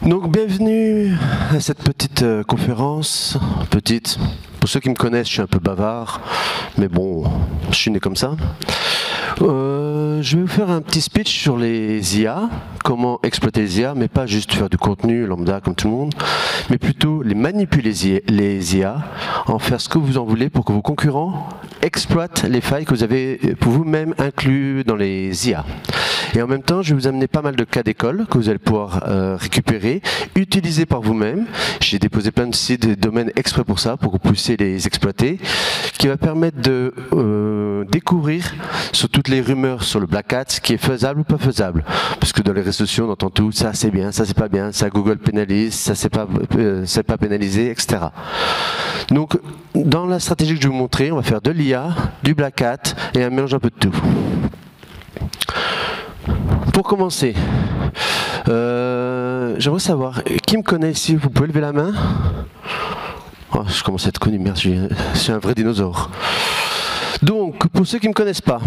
Donc bienvenue à cette petite conférence. Petite, pour ceux qui me connaissent, je suis un peu bavard, mais bon, je suis né comme ça. Je vais vous faire un petit speech sur les IA, comment exploiter les IA, mais pas juste faire du contenu lambda comme tout le monde, mais plutôt les manipuler les IA, en faire ce que vous en voulez pour que vos concurrents exploitent les failles que vous avez pour vous-même inclus dans les IA. Et en même temps, je vais vous amener pas mal de cas d'école que vous allez pouvoir récupérer, utiliser par vous-même. J'ai déposé plein de sites et de domaines exprès pour ça, pour que vous puissiez les exploiter, qui va permettre de découvrir sur toutes les rumeurs sur le Black Hat ce qui est faisable ou pas faisable. Parce que dans les réseaux sociaux, on entend tout, ça c'est bien, ça c'est pas bien, ça Google pénalise, ça c'est pas pénalisé, etc. Donc, dans la stratégie que je vais vous montrer, on va faire de l'IA, du Black Hat et un mélange un peu de tout. Pour commencer, j'aimerais savoir, qui me connaît ici? Vous pouvez lever la main? Oh, je commence à être connu, merde, je suis un vrai dinosaure. Donc, pour ceux qui ne me connaissent pas,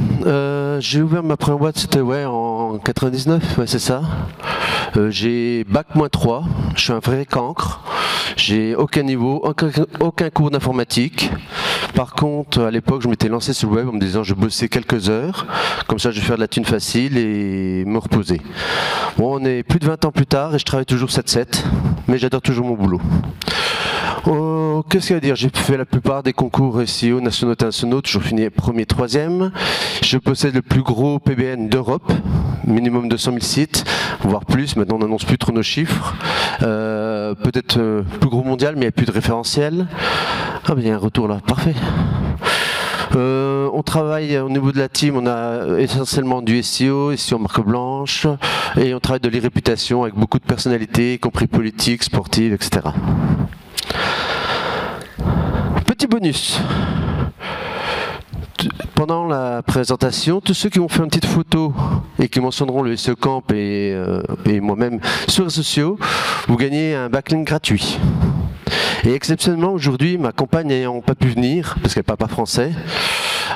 j'ai ouvert ma première boîte, c'était en 99, ouais, c'est ça. J'ai Bac-3, je suis un vrai cancre, j'ai aucun niveau, aucun cours d'informatique. Par contre, à l'époque, je m'étais lancé sur le web en me disant je bossais quelques heures, comme ça je vais faire de la thune facile et me reposer. Bon, on est plus de 20 ans plus tard et je travaille toujours 7-7, mais j'adore toujours mon boulot. Qu'est-ce qu'il y a à dire? J'ai fait la plupart des concours SEO nationaux et internationaux, toujours fini premier, troisième. Je possède le plus gros PBN d'Europe, minimum 200 000 sites, voire plus. Maintenant, on n'annonce plus trop nos chiffres. Peut-être plus gros mondial, mais il n'y a plus de référentiel. Ah, ben, il y a un retour là, parfait. On travaille au niveau de la team, on a essentiellement du SEO, SEO marque blanche, et on travaille de l'e-réputation avec beaucoup de personnalités, y compris politiques, sportives, etc. Petit bonus. Pendant la présentation, tous ceux qui vont faire une petite photo et qui mentionneront le SEO Camp et moi-même sur les réseaux sociaux, vous gagnez un backlink gratuit. Et exceptionnellement, aujourd'hui, ma compagne n'ayant pas pu venir, parce qu'elle ne parle pas français,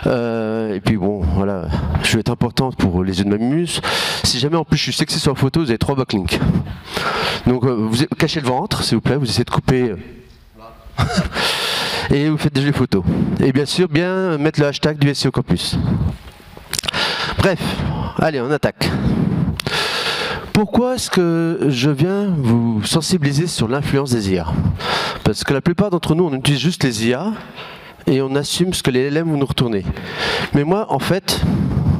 et puis bon, voilà, je vais être importante pour les yeux de ma muse. Si jamais en plus je suis sexy sur la photo, vous avez 3 backlinks. Donc vous cachez le ventre, s'il vous plaît, vous essayez de couper... et vous faites déjà les photos. Et bien sûr, bien mettre le hashtag du SEO Campus. Bref, allez, on attaque. Pourquoi est-ce que je viens vous sensibiliser sur l'influence des IA? Parce que la plupart d'entre nous, on utilise juste les IA et on assume ce que les LLM vont nous retourner. Mais moi, en fait,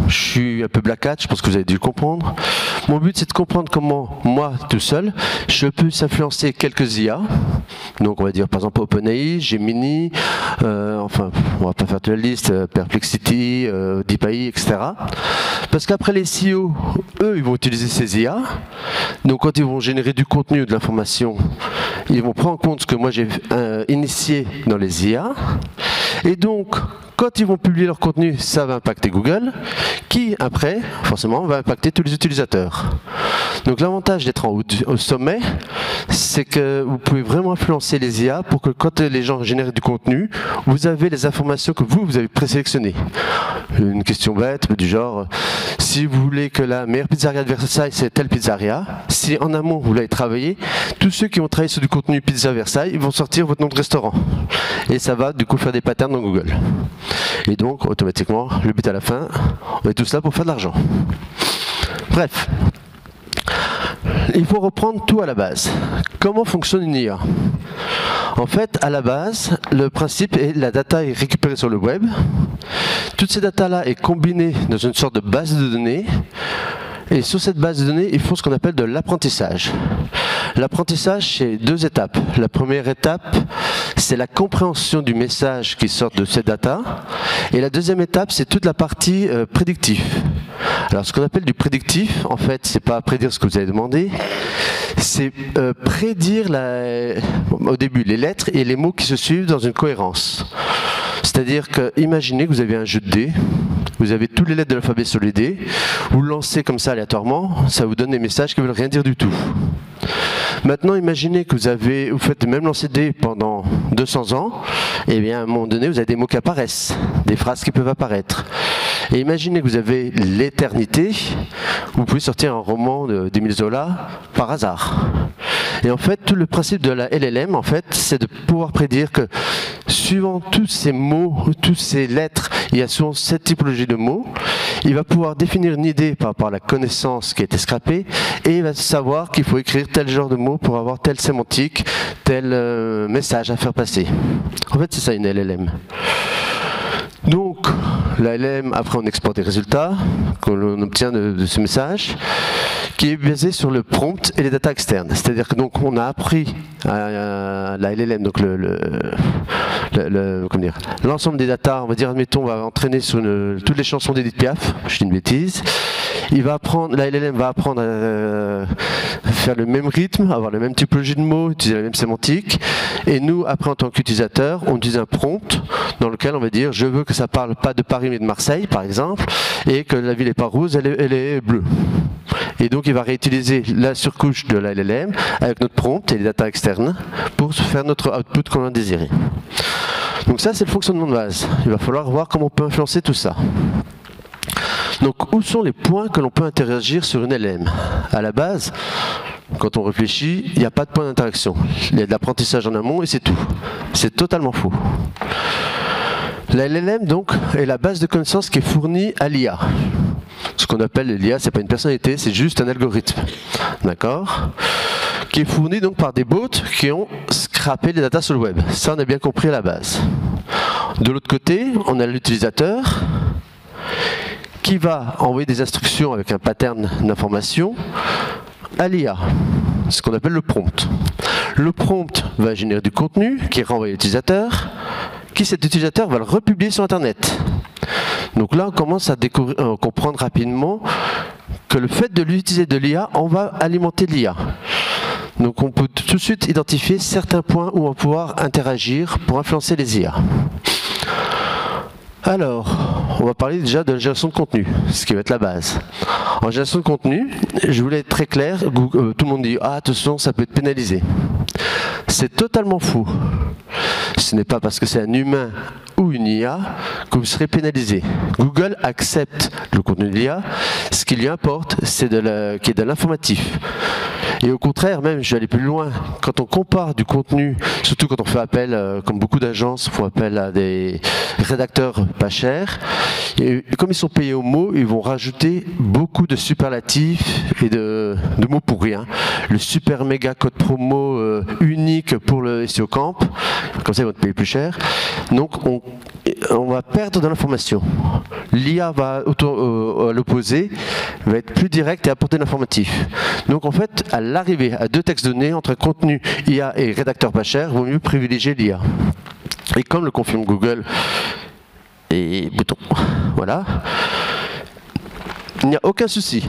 je suis un peu Black Hat, je pense que vous avez dû le comprendre. Mon but, c'est de comprendre comment, moi, tout seul, je peux influencer quelques IA. Donc, on va dire, par exemple, OpenAI, Gemini, enfin, on va pas faire toute la liste, Perplexity, DeepAI, etc. Parce qu'après, les CEO, eux, ils vont utiliser ces IA. Donc, quand ils vont générer du contenu ou de l'information, ils vont prendre en compte ce que moi, j'ai initié dans les IA. Et donc, quand ils vont publier leur contenu, ça va impacter Google, qui, après, forcément, va impacter tous les utilisateurs. Donc l'avantage d'être au sommet, c'est que vous pouvez vraiment influencer les IA pour que quand les gens génèrent du contenu, vous avez les informations que vous avez présélectionnées. Une question bête, du genre, si vous voulez que la meilleure pizzeria de Versailles, c'est telle pizzeria, si en amont vous l'avez travaillé, tous ceux qui ont travaillé sur du contenu pizza Versailles, ils vont sortir votre nom de restaurant. Et ça va du coup faire des patterns dans Google. Et donc, automatiquement, le but à la fin, on est tous là pour faire de l'argent. Bref, il faut reprendre tout à la base. Comment fonctionne une IA? En fait, à la base, le principe est la data est récupérée sur le web. Toutes ces datas-là est combinée dans une sorte de base de données. Et sur cette base de données, ils font ce qu'on appelle de l'apprentissage. L'apprentissage, c'est 2 étapes. La première étape, c'est la compréhension du message qui sort de ces datas. Et la deuxième étape, c'est toute la partie prédictive. Alors, ce qu'on appelle du prédictif, en fait, c'est pas prédire ce que vous avez demandé, c'est prédire au début les lettres et les mots qui se suivent dans une cohérence. C'est-à-dire que, imaginez que vous avez un jeu de dés, vous avez toutes les lettres de l'alphabet sur les dés, vous le lancez comme ça aléatoirement, ça vous donne des messages qui ne veulent rien dire du tout. Maintenant, imaginez que vous faites le même lancer de dés pendant 200 ans, et bien à un moment donné, vous avez des mots qui apparaissent, des phrases qui peuvent apparaître. Et imaginez que vous avez l'éternité, vous pouvez sortir un roman d'Émile Zola par hasard. Et en fait, tout le principe de la LLM, en fait, c'est de pouvoir prédire que suivant tous ces mots, toutes ces lettres, il y a souvent cette typologie de mots, il va pouvoir définir une idée par rapport à la connaissance qui a été scrapée, et il va savoir qu'il faut écrire tel genre de mots pour avoir telle sémantique, tel message à faire passer. En fait, c'est ça une LLM. Donc, la LLM, après on exporte des résultats qu'on obtient de ce message, qui est basé sur le prompt et les datas externes. C'est-à-dire que donc on a appris à la LLM, donc l'ensemble des datas, on va dire, admettons, on va entraîner sur toutes les chansons d'Edith Piaf, je dis une bêtise. La LLM va apprendre à faire le même rythme, avoir la même typologie de mots, utiliser la même sémantique. Et nous, après, en tant qu'utilisateur, on utilise un prompt dans lequel on va dire je veux que ça parle pas de Paris mais de Marseille, par exemple, et que la ville n'est pas rose, elle est bleue. Et donc, il va réutiliser la surcouche de la LLM avec notre prompt et les datas externes pour faire notre output qu'on a désiré. Donc ça, c'est le fonctionnement de base. Il va falloir voir comment on peut influencer tout ça. Donc, où sont les points que l'on peut interagir sur une LLM? À la base, quand on réfléchit, il n'y a pas de point d'interaction. Il y a de l'apprentissage en amont et c'est tout. C'est totalement faux. La LLM, donc, est la base de connaissances qui est fournie à l'IA. Ce qu'on appelle l'IA, c'est pas une personnalité, c'est juste un algorithme. D'accord? Qui est fourni donc par des bots qui ont scrappé les datas sur le web. Ça, on a bien compris à la base. De l'autre côté, on a l'utilisateur qui va envoyer des instructions avec un pattern d'information à l'IA, ce qu'on appelle le prompt. Le prompt va générer du contenu qui est renvoyé à l'utilisateur, qui cet utilisateur va le republier sur Internet. Donc là, on commence à comprendre rapidement que le fait de l'utiliser de l'IA, on va alimenter l'IA. Donc on peut tout de suite identifier certains points où on va pouvoir interagir pour influencer les IA. Alors, on va parler déjà de la génération de contenu, ce qui va être la base. En génération de contenu, je voulais être très clair, tout le monde dit « Ah, attention, ça peut être pénalisé ». C'est totalement faux. Ce n'est pas parce que c'est un humain ou une IA que vous serez pénalisé. Google accepte le contenu de l'IA, ce qui lui importe, c'est qu'il y ait de l'informatif. Et au contraire, même, je vais aller plus loin, quand on compare du contenu, surtout quand on fait appel, comme beaucoup d'agences font appel à des rédacteurs pas chers, et comme ils sont payés au mot, ils vont rajouter beaucoup de superlatifs et de mots pour rien. Le super méga code promo unique pour le SEO Camp, comme ça ils vont te payer plus cher. Donc on va perdre de l'information. L'IA va à l'opposé, va être plus direct et apporter de l'informatif. Donc en fait, à l'arrivée à deux textes donnés, entre contenu IA et rédacteur pas cher, il vaut mieux privilégier l'IA. Et comme le confirme Google et bouton, voilà, il n'y a aucun souci.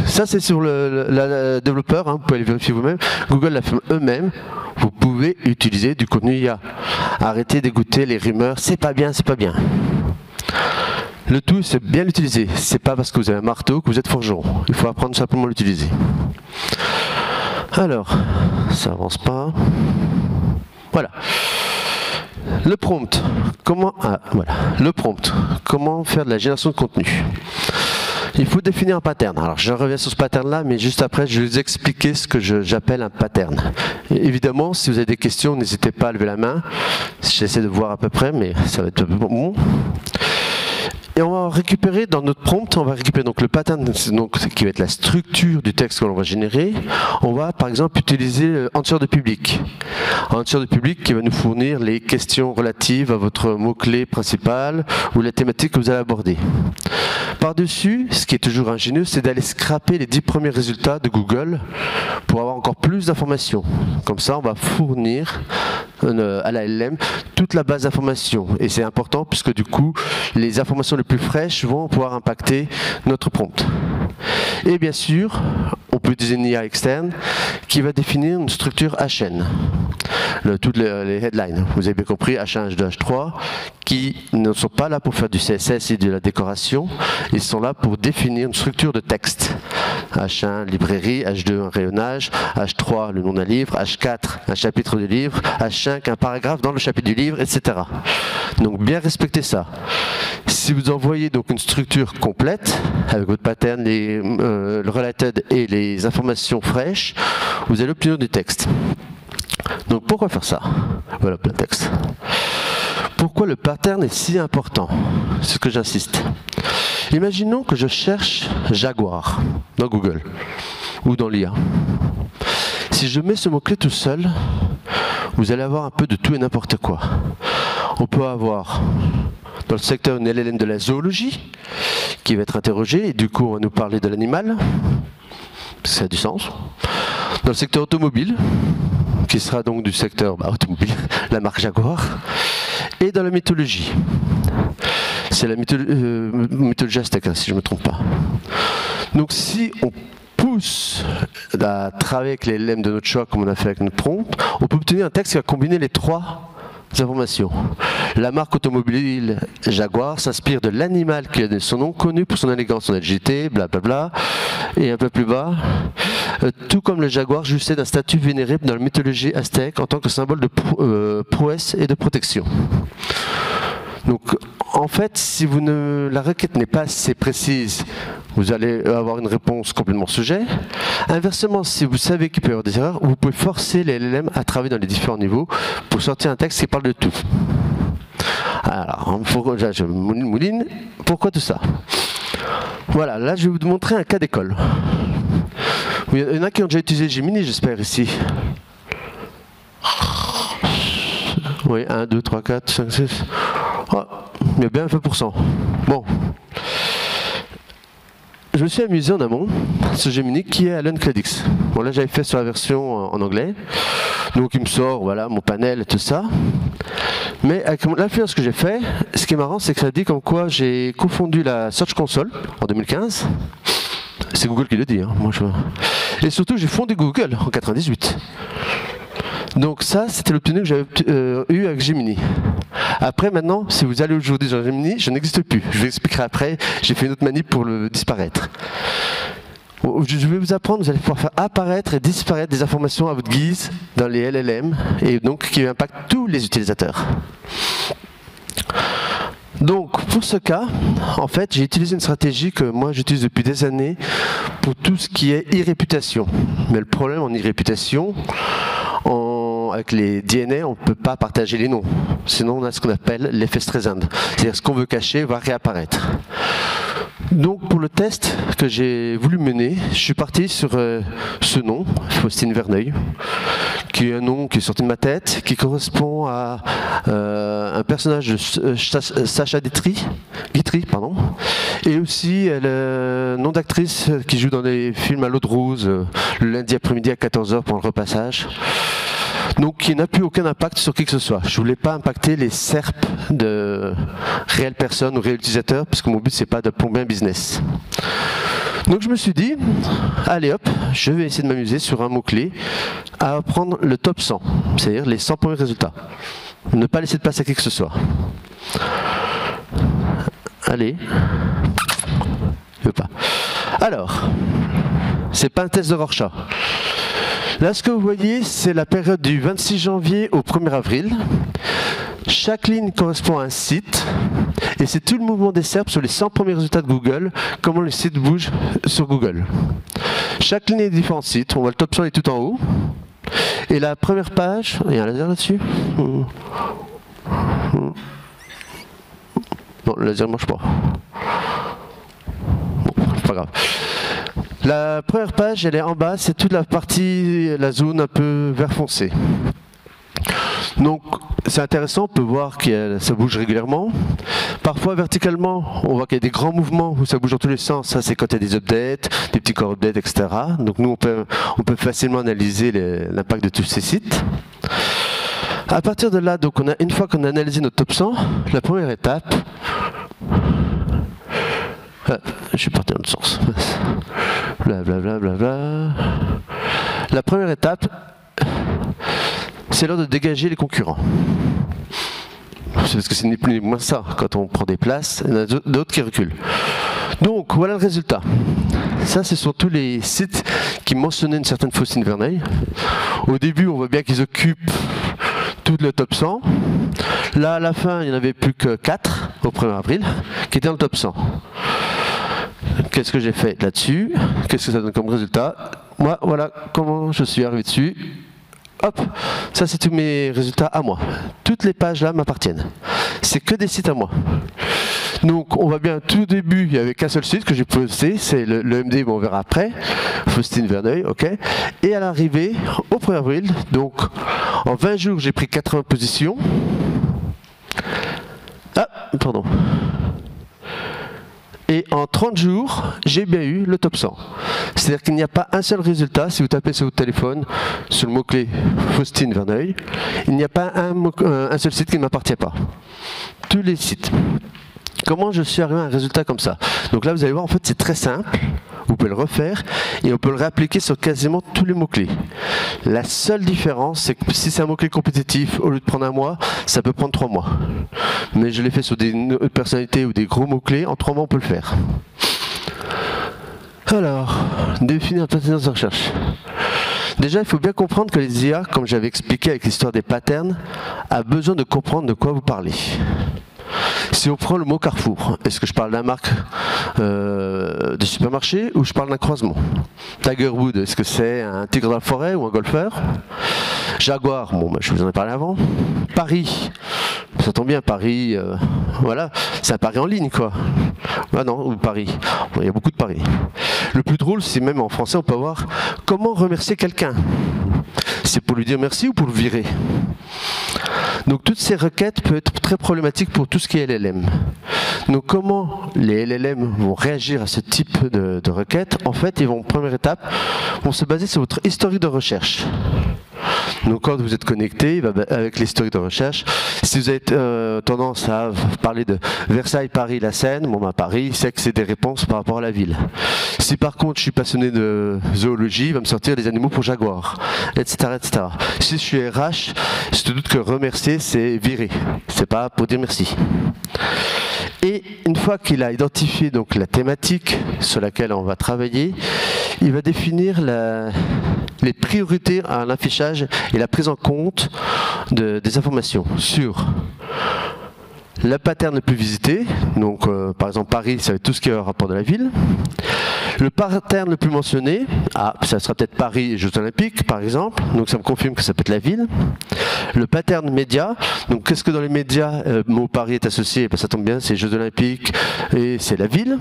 Ça c'est sur le développeur, hein, vous pouvez le vérifier vous-même. Google l'affirme eux-mêmes. Vous pouvez utiliser du contenu IA. Arrêtez d'écouter les rumeurs, c'est pas bien, c'est pas bien. Le tout, c'est bien l'utiliser. C'est pas parce que vous avez un marteau que vous êtes forgeron. Il faut apprendre simplement à l'utiliser. Alors, ça avance pas. Voilà. Le prompt. Le prompt. Comment faire de la génération de contenu? Il faut définir un pattern. Alors je reviens sur ce pattern-là, mais juste après, je vais vous expliquer ce que j'appelle un pattern. Et évidemment, si vous avez des questions, n'hésitez pas à lever la main. J'essaie de voir à peu près, mais ça va être bon. Et on va récupérer dans notre prompt, on va récupérer donc le pattern, donc, qui va être la structure du texte que l'on va générer. On va par exemple utiliser Answer de public. Answer de public qui va nous fournir les questions relatives à votre mot-clé principal ou la thématique que vous allez aborder. Par-dessus, ce qui est toujours ingénieux, c'est d'aller scraper les 10 premiers résultats de Google pour avoir encore plus d'informations. Comme ça, on va fournir à la LLM toute la base d'informations. Et c'est important puisque du coup, les informations les plus fraîches vont pouvoir impacter notre prompt. Et bien sûr, on peut utiliser une IA externe qui va définir une structure HN. toutes les headlines. Vous avez bien compris, H1, H2, H3, qui ne sont pas là pour faire du CSS et de la décoration, ils sont là pour définir une structure de texte. H1, librairie, H2, un rayonnage, H3, le nom d'un livre, H4, un chapitre du livre, H5, un paragraphe dans le chapitre du livre, etc. Donc bien respecter ça. Si vous envoyez donc une structure complète, avec votre pattern, le related et les informations fraîches, vous allez obtenir du texte. Donc pourquoi faire ça? Voilà plein de texte. Pourquoi le pattern est si important? C'est ce que j'insiste. Imaginons que je cherche Jaguar dans Google ou dans l'IA. Si je mets ce mot-clé tout seul, vous allez avoir un peu de tout et n'importe quoi. On peut avoir dans le secteur une LLM de la zoologie qui va être interrogée et du coup on va nous parler de l'animal, ça a du sens. Dans le secteur automobile, qui sera donc du secteur automobile, la marque Jaguar, et dans la mythologie. C'est la mythologie aztèque, si je ne me trompe pas. Donc si on pousse à travailler avec les LLM de notre choix, comme on a fait avec notre prompt, on peut obtenir un texte qui va combiner les trois informations. La marque automobile Jaguar s'inspire de l'animal qui a donné son nom, connu pour son élégance, son agilité, blablabla. Et un peu plus bas, tout comme le jaguar jouissait d'un statut vénéré dans la mythologie aztèque en tant que symbole de prouesse et de protection. Donc, en fait, si la requête n'est pas assez précise, vous allez avoir une réponse complètement sujet. Inversement, si vous savez qu'il peut y avoir des erreurs, vous pouvez forcer les LLM à travailler dans les différents niveaux pour sortir un texte qui parle de tout. Alors, je mouline, pourquoi tout ça? Voilà, là je vais vous montrer un cas d'école. Il y en a qui ont déjà utilisé Gemini, j'espère, ici. Oui, 1, 2, 3, 4, 5, 6. Oh, il y a bien 20%. Bon. Je me suis amusé en amont sur Gemini qui est Alan Cladix. Bon, là j'avais fait sur la version en anglais. Donc il me sort voilà, mon panel et tout ça. Mais avec l'influence que j'ai fait, ce qui est marrant, c'est que ça dit comme quoi j'ai confondu la Search Console en 2015. C'est Google qui le dit. Hein. Et surtout, j'ai fondé Google en 98. Donc ça, c'était l'obtenu que j'avais eu avec Gemini. Après, maintenant, si vous allez aujourd'hui dans Gemini, je n'existe plus. Je vous expliquerai après. J'ai fait une autre manip pour le disparaître. Je vais vous apprendre, vous allez pouvoir faire apparaître et disparaître des informations à votre guise dans les LLM et donc qui impactent tous les utilisateurs. Donc pour ce cas, en fait, j'ai utilisé une stratégie que moi j'utilise depuis des années pour tout ce qui est e-réputation. Mais le problème en e-réputation, avec les DNA, on ne peut pas partager les noms. Sinon, on a ce qu'on appelle l'effet Streisand. C'est-à-dire ce qu'on veut cacher va réapparaître. Donc, pour le test que j'ai voulu mener, je suis parti sur ce nom, Faustine Verneuil, qui est un nom qui est sorti de ma tête, qui correspond à un personnage de Sacha Guitry, et aussi le nom d'actrice qui joue dans des films à l'eau de rose, le lundi après-midi à 14h pour le repassage. Donc qui n'a plus aucun impact sur qui que ce soit. Je ne voulais pas impacter les SERP de réelles personnes ou réels utilisateurs, parce que mon but c'est pas de plomber un business. Donc je me suis dit, allez hop, je vais essayer de m'amuser sur un mot-clé à prendre le top 100, c'est-à-dire les 100 premiers résultats. Ne pas laisser de place à qui que ce soit. Allez. Je veux pas. Alors, c'est pas un test de Rorschach. Là, ce que vous voyez, c'est la période du 26 janvier au 1er avril. Chaque ligne correspond à un site, et c'est tout le mouvement des SERP sur les 100 premiers résultats de Google, comment les sites bougent sur Google. Chaque ligne est différent de site, on voit le top 100 est tout en haut, et la première page, il y a un laser là-dessus. Non, le laser ne marche pas. Bon, c'est pas grave. La première page, elle est en bas, c'est toute la partie, la zone un peu vert foncé. Donc c'est intéressant, on peut voir que ça bouge régulièrement. Parfois verticalement, on voit qu'il y a des grands mouvements où ça bouge dans tous les sens. Ça c'est quand il y a des updates, des petits core updates, etc. Donc nous on peut facilement analyser l'impact de tous ces sites. À partir de là, donc une fois qu'on a analysé notre top 100, la première étape... je suis parti dans l'autre sens. Blablabla. La première étape, c'est l'heure de dégager les concurrents. C'est parce que c'est ni plus ni moins ça. Quand on prend des places, il y en a d'autres qui reculent. Donc, voilà le résultat. Ça, ce sont tous les sites qui mentionnaient une certaine Faustine Verneuil. Au début, on voit bien qu'ils occupent tout le top 100. Là, à la fin, il n'y en avait plus que 4, au 1er avril, qui étaient dans le top 100. Qu'est-ce que j'ai fait là-dessus? Qu'est-ce que ça donne comme résultat? Moi, voilà comment je suis arrivé dessus. Hop, ça c'est tous mes résultats à moi. Toutes les pages là m'appartiennent. C'est que des sites à moi. Donc on voit bien, tout début, il n'y avait qu'un seul site que j'ai posté, c'est le MD, bon, on verra après, Faustine Verneuil, ok. Et à l'arrivée, au 1er avril, donc en 20 jours, j'ai pris 80 positions. Ah, pardon. Et en 30 jours, j'ai bien eu le top 100. C'est-à-dire qu'il n'y a pas un seul résultat, si vous tapez sur votre téléphone, sur le mot-clé Faustine Verneuil, il n'y a pas un seul site qui ne m'appartient pas. Tous les sites. Comment je suis arrivé à un résultat comme ça? Donc là, vous allez voir, en fait, c'est très simple. Vous pouvez le refaire et on peut le réappliquer sur quasiment tous les mots-clés. La seule différence, c'est que si c'est un mot-clé compétitif, au lieu de prendre un mois, ça peut prendre 3 mois. Mais je l'ai fait sur des personnalités ou des gros mots-clés, en 3 mois, on peut le faire. Alors, définir la pertinence de recherche. Déjà, il faut bien comprendre que les IA, comme j'avais expliqué avec l'histoire des patterns, a besoin de comprendre de quoi vous parlez. Si on prend le mot Carrefour, est-ce que je parle d'un marque de supermarché ou je parle d'un croisement? Tiger Woods, est-ce que c'est un tigre dans la forêt ou un golfeur? Jaguar, bon, bah, je vous en ai parlé avant. Paris, ça tombe bien, Paris, voilà, c'est un pari en ligne, quoi. Ah non, ou Paris, bon, il y a beaucoup de paris. Le plus drôle, c'est même en français, on peut voir comment remercier quelqu'un. C'est pour lui dire merci ou pour le virer? Donc toutes ces requêtes peuvent être très problématiques pour tout ce qui est LLM. Donc comment les LLM vont réagir à ce type de requêtes? En fait, ils vont, première étape, vont se baser sur votre historique de recherche. Donc quand vous êtes connecté, avec l'historique de recherche, si vous avez tendance à parler de Versailles, Paris, la Seine, bon bah Paris, c'est que c'est des réponses par rapport à la ville. Si par contre je suis passionné de zoologie, il va me sortir des animaux pour Jaguar, etc., etc. Si je suis RH, je te doute que remercier, c'est virer, c'est pas pour dire merci. Et une fois qu'il a identifié donc la thématique sur laquelle on va travailler, il va définir les priorités à l'affichage et la prise en compte des informations sur la pattern le plus visité, donc par exemple Paris, ça va être tout ce qui est au rapport de la ville. Le pattern le plus mentionné, ça sera peut-être Paris et Jeux Olympiques par exemple, donc ça me confirme que ça peut être la ville. Le pattern média, donc qu'est-ce que dans les médias, le mot Paris est associé, ça tombe bien, c'est Jeux Olympiques et c'est la ville.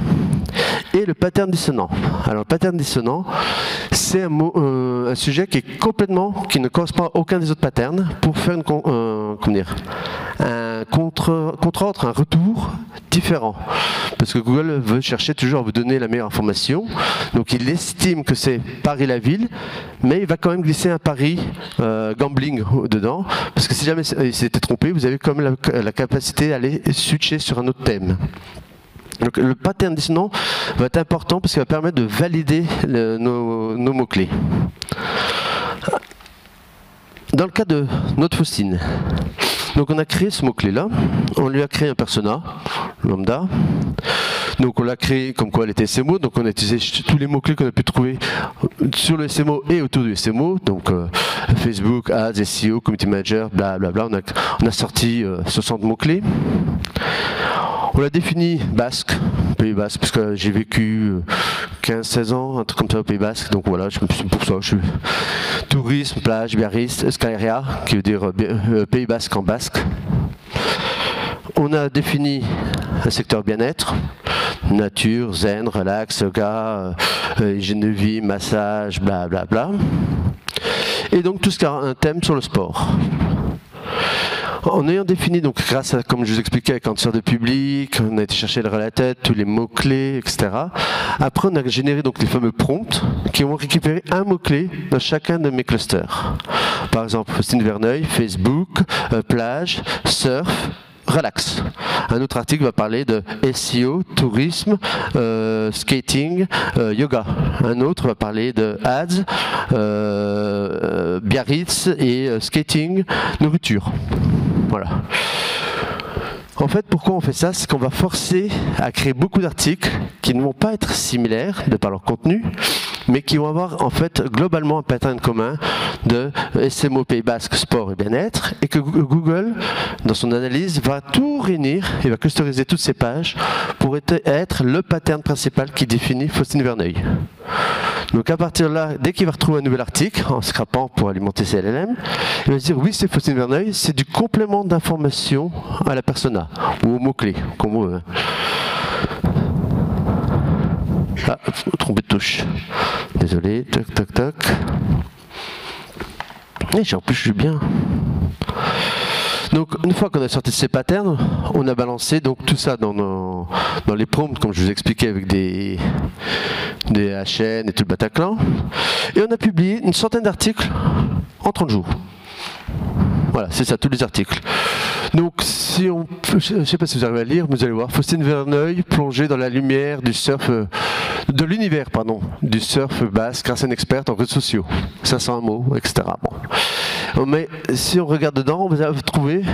Et le pattern dissonant. Alors le pattern dissonant, c'est un sujet qui ne correspond à aucun des autres patterns pour faire un contre-ordre, un retour différent. Parce que Google veut chercher toujours à vous donner la meilleure information. Donc il estime que c'est Paris la ville, mais il va quand même glisser un Paris gambling dedans. Parce que si jamais il s'était trompé, vous avez quand même la capacité d'aller switcher sur un autre thème. Donc le pattern dissonant va être important parce qu'il va permettre de valider nos mots-clés. Dans le cas de notre Faustine, donc on a créé ce mot-clé-là, on lui a créé un persona, lambda. Donc on l'a créé comme quoi elle était SMO, donc on a utilisé tous les mots-clés qu'on a pu trouver sur le SMO et autour du SMO, donc Facebook, Ads, SEO, Community Manager, blablabla, on a sorti 60 mots-clés. On l'a défini basque, Pays Basque, parce que j'ai vécu 15-16 ans, un truc comme ça au Pays Basque, donc voilà, pour ça, je suis tourisme, plage, Biarritz, Escaleria, qui veut dire Pays Basque en basque. On a défini un secteur bien-être, nature, zen, relax, yoga, hygiène de vie, massage, blablabla. Et donc tout ce qui a un thème sur le sport. En ayant défini, donc grâce à, comme je vous expliquais, avec cancer de public, on a été chercher le related, tous les mots-clés, etc. Après, on a généré donc les fameux prompts qui vont récupérer un mot-clé dans chacun de mes clusters. Par exemple, Faustine Verneuil, Facebook, plage, surf, relax. Un autre article va parler de SEO, tourisme, skating, yoga. Un autre va parler de ads, Biarritz et skating, nourriture. Voilà. En fait, pourquoi on fait ça? C'est qu'on va forcer à créer beaucoup d'articles qui ne vont pas être similaires de par leur contenu, mais qui vont avoir en fait globalement un pattern commun de SMO Pays Basque, sport et bien-être, et que Google, dans son analyse, va tout réunir et va clusteriser toutes ces pages pour être le pattern principal qui définit Faustine Verneuil. Donc à partir de là, dès qu'il va retrouver un nouvel article, en scrapant pour alimenter ses LLM, il va se dire oui, c'est Faustine Verneuil, c'est du complément d'information à la persona, ou au mot-clé, comme on veut. Ah, trompé de touche. Désolé, toc toc toc. Et en plus je suis bien. Donc une fois qu'on a sorti ces patterns, on a balancé donc tout ça dans les prompts, comme je vous expliquais, avec des HN et tout le Bataclan. Et on a publié une centaine d'articles en 30 jours. Voilà, c'est ça, tous les articles. Donc, si on, je ne sais pas si vous arrivez à lire, mais vous allez voir, Faustine Verneuil plongée dans la lumière du surf, de l'univers, pardon, du surf basque grâce à une experte en réseaux sociaux. 501 mots, etc. Bon. Mais si on regarde dedans, vous allez trouver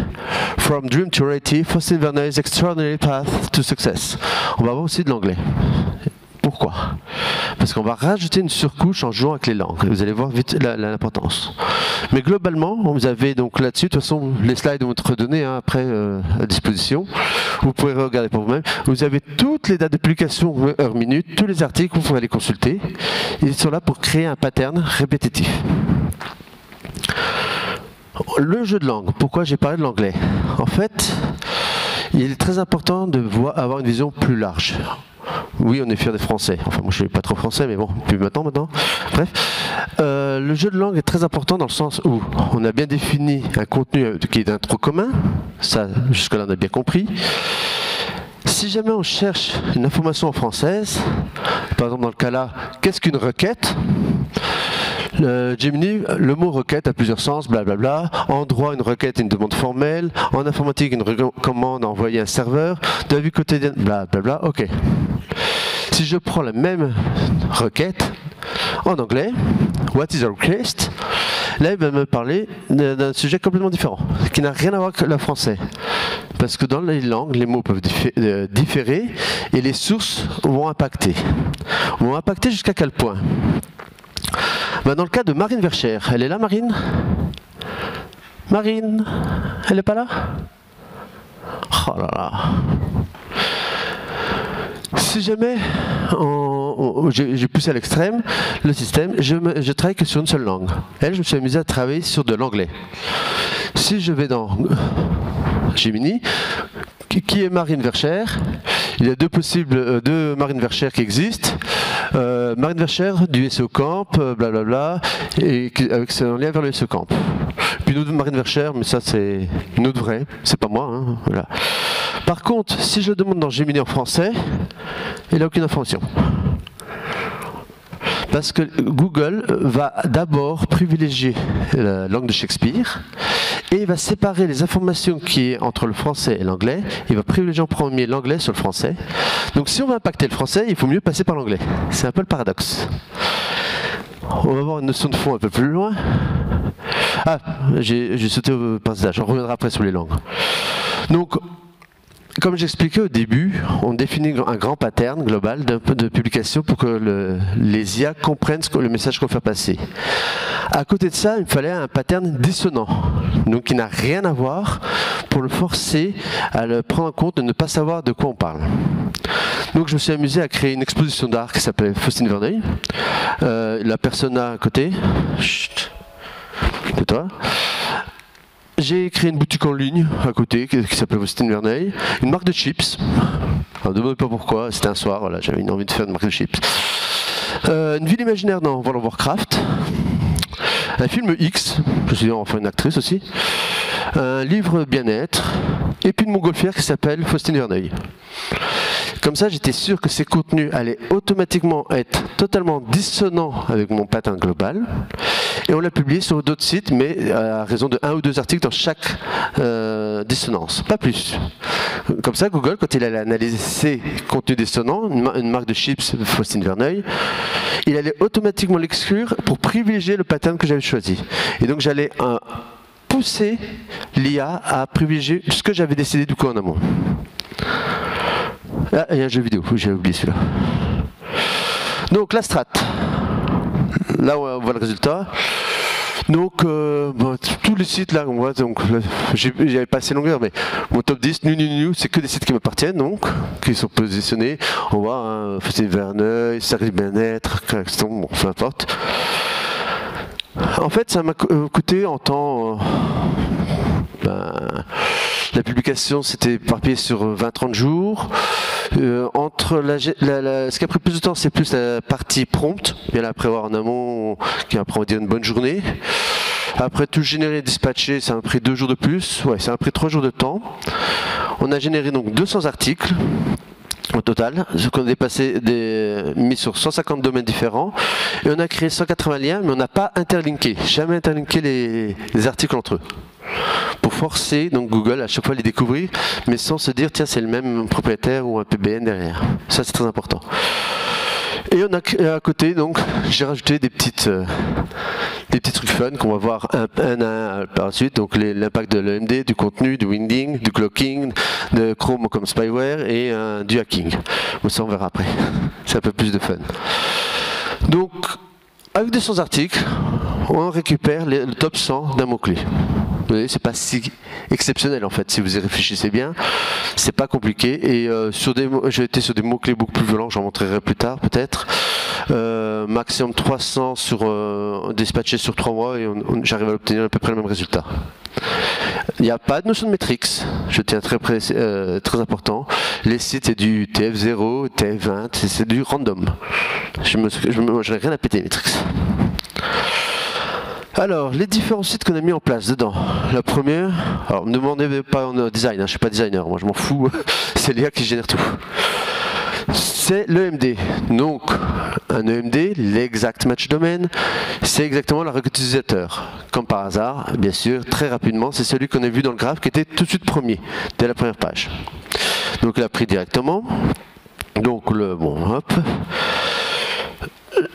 From Dream to Reality, Faustine Verneuil's Extraordinary Path to Success. On va voir aussi de l'anglais. Pourquoi? Parce qu'on va rajouter une surcouche en jouant avec les langues. Vous allez voir vite l'importance. Mais globalement, vous avez donc là-dessus, de toute façon, les slides vont être donnés après à disposition. Vous pouvez regarder pour vous-même. Vous avez toutes les dates de publication, heure, minute, tous les articles, vous pouvez les consulter. Ils sont là pour créer un pattern répétitif. Le jeu de langue. Pourquoi j'ai parlé de l'anglais? En fait, il est très important de avoir une vision plus large. Oui, on est fiers des Français. Enfin, moi, je ne suis pas trop français, mais bon, plus maintenant. Bref, le jeu de langue est très important dans le sens où on a bien défini un contenu qui est d'un trop commun. Ça, jusque-là, on a bien compris. Si jamais on cherche une information en française, par exemple dans le cas là, qu'est-ce qu'une requête? Gemini, le mot requête a plusieurs sens, blablabla. En droit, une requête est une demande formelle. En informatique, une commande à envoyer à un serveur. De la vie quotidienne, blablabla. Ok. Si je prends la même requête en anglais, what is a request? Là, il va me parler d'un sujet complètement différent, qui n'a rien à voir avec le français. Parce que dans les langues, les mots peuvent différer et les sources vont impacter. Vont impacter jusqu'à quel point? Ben dans le cas de Marine Vercher, elle est là, Marine? Marine, elle n'est pas là? Oh là là. Si jamais j'ai poussé à l'extrême le système, je travaille que sur une seule langue. Elle, je me suis amusé à travailler sur de l'anglais. Si je vais dans Gemini, qui est Marine Vercher? Il y a deux Marine Vercher qui existent. Marine Vercher du SEO Camp, blablabla, et avec son lien vers le SEO Camp. Puis une autre Marine Vercher, mais ça c'est une autre vraie, c'est pas moi. Hein, voilà. Par contre, si je demande dans Gemini en français, il n'a aucune information. Parce que Google va d'abord privilégier la langue de Shakespeare et il va séparer les informations qui est entre le français et l'anglais. Il va privilégier en premier l'anglais sur le français. Donc si on veut impacter le français, il faut mieux passer par l'anglais. C'est un peu le paradoxe. On va voir une notion de fond un peu plus loin. Ah, j'ai sauté au passage. On reviendra après sur les langues. Donc, comme j'expliquais au début, on définit un grand pattern global de publication pour que les IA comprennent le message qu'on veut faire passer. À côté de ça, il me fallait un pattern dissonant, donc qui n'a rien à voir, pour le forcer à le prendre en compte, de ne pas savoir de quoi on parle. Donc je me suis amusé à créer une exposition d'art qui s'appelle Faustine Verneuil. La persona à côté, chut, tais-toi. J'ai créé une boutique en ligne à côté qui s'appelle Faustine Verneuil, une marque de chips. Alors, ne me demandez pas pourquoi, c'était un soir, voilà, j'avais une envie de faire une marque de chips. Une ville imaginaire dans World of Warcraft. Un film X, je me suis dit on va faire une actrice aussi. Un livre bien-être. Et puis une montgolfière qui s'appelle Faustine Verneuil. Comme ça, j'étais sûr que ces contenus allaient automatiquement être totalement dissonants avec mon pattern global et on l'a publié sur d'autres sites, mais à raison de 1 ou 2 articles dans chaque dissonance, pas plus. Comme ça, Google, quand il allait analyser ces contenus dissonants, une marque de chips Faustine Verneuil, il allait automatiquement l'exclure pour privilégier le pattern que j'avais choisi. Et donc j'allais pousser l'IA à privilégier ce que j'avais décidé du coup en amont. Ah, il y a un jeu vidéo, j'ai oublié celui-là. Donc la strat. Là on voit le résultat. Donc tous les sites là, on voit, donc j'avais pas assez longueur, mais mon top 10, c'est que des sites qui m'appartiennent, donc, qui sont positionnés. On voit Faustine Verneuil, Service Bien-être, bon, peu importe. En fait, ça m'a coûté en temps. La publication s'était éparpillée sur 20-30 jours. Ce qui a pris plus de temps, c'est plus la partie prompt, bien la prévoir en amont, qui va prendre une bonne journée. Après tout générer et dispatcher, ça m'a pris 2 jours de plus. Ouais, ça m'a pris 3 jours de temps. On a généré donc 200 articles. Au total, ce qu'on a dépassé mis sur 150 domaines différents, et on a créé 180 liens, mais on n'a pas interlinké, jamais interlinké les articles entre eux, pour forcer donc Google à chaque fois à les découvrir, mais sans se dire tiens c'est le même propriétaire ou un PBN derrière. Ça c'est très important. Et on a à côté donc j'ai rajouté des petits trucs fun qu'on va voir un à un par la suite, donc l'impact de l'EMD, du contenu, du winding, du clocking, de Chrome comme spyware et du hacking. Bon, ça on verra après, c'est un peu plus de fun. Donc avec 200 articles, on récupère le top 100 d'un mot-clé. Vous voyez, c'est pas si exceptionnel en fait, si vous y réfléchissez bien, c'est pas compliqué. Et j'ai été sur des mots-clés beaucoup plus violents, j'en montrerai plus tard peut-être. Maximum 300 dispatchés sur 3 mois et j'arrive à obtenir à peu près le même résultat. Il n'y a pas de notion de métriques, je tiens très important. Les sites c'est du TF0, TF20, c'est du random. Je n'ai rien à péter les métriques. Alors, les différents sites qu'on a mis en place dedans. La première, alors ne me demandez pas en design, je ne suis pas designer, moi je m'en fous, c'est l'IA qui génère tout. C'est l'EMD. Donc, un EMD, l'exact match domain, c'est exactement la requête utilisateur. Comme par hasard, bien sûr, très rapidement, c'est celui qu'on a vu dans le graphe qui était tout de suite premier, dès la première page. Donc, il a pris directement. Donc, hop.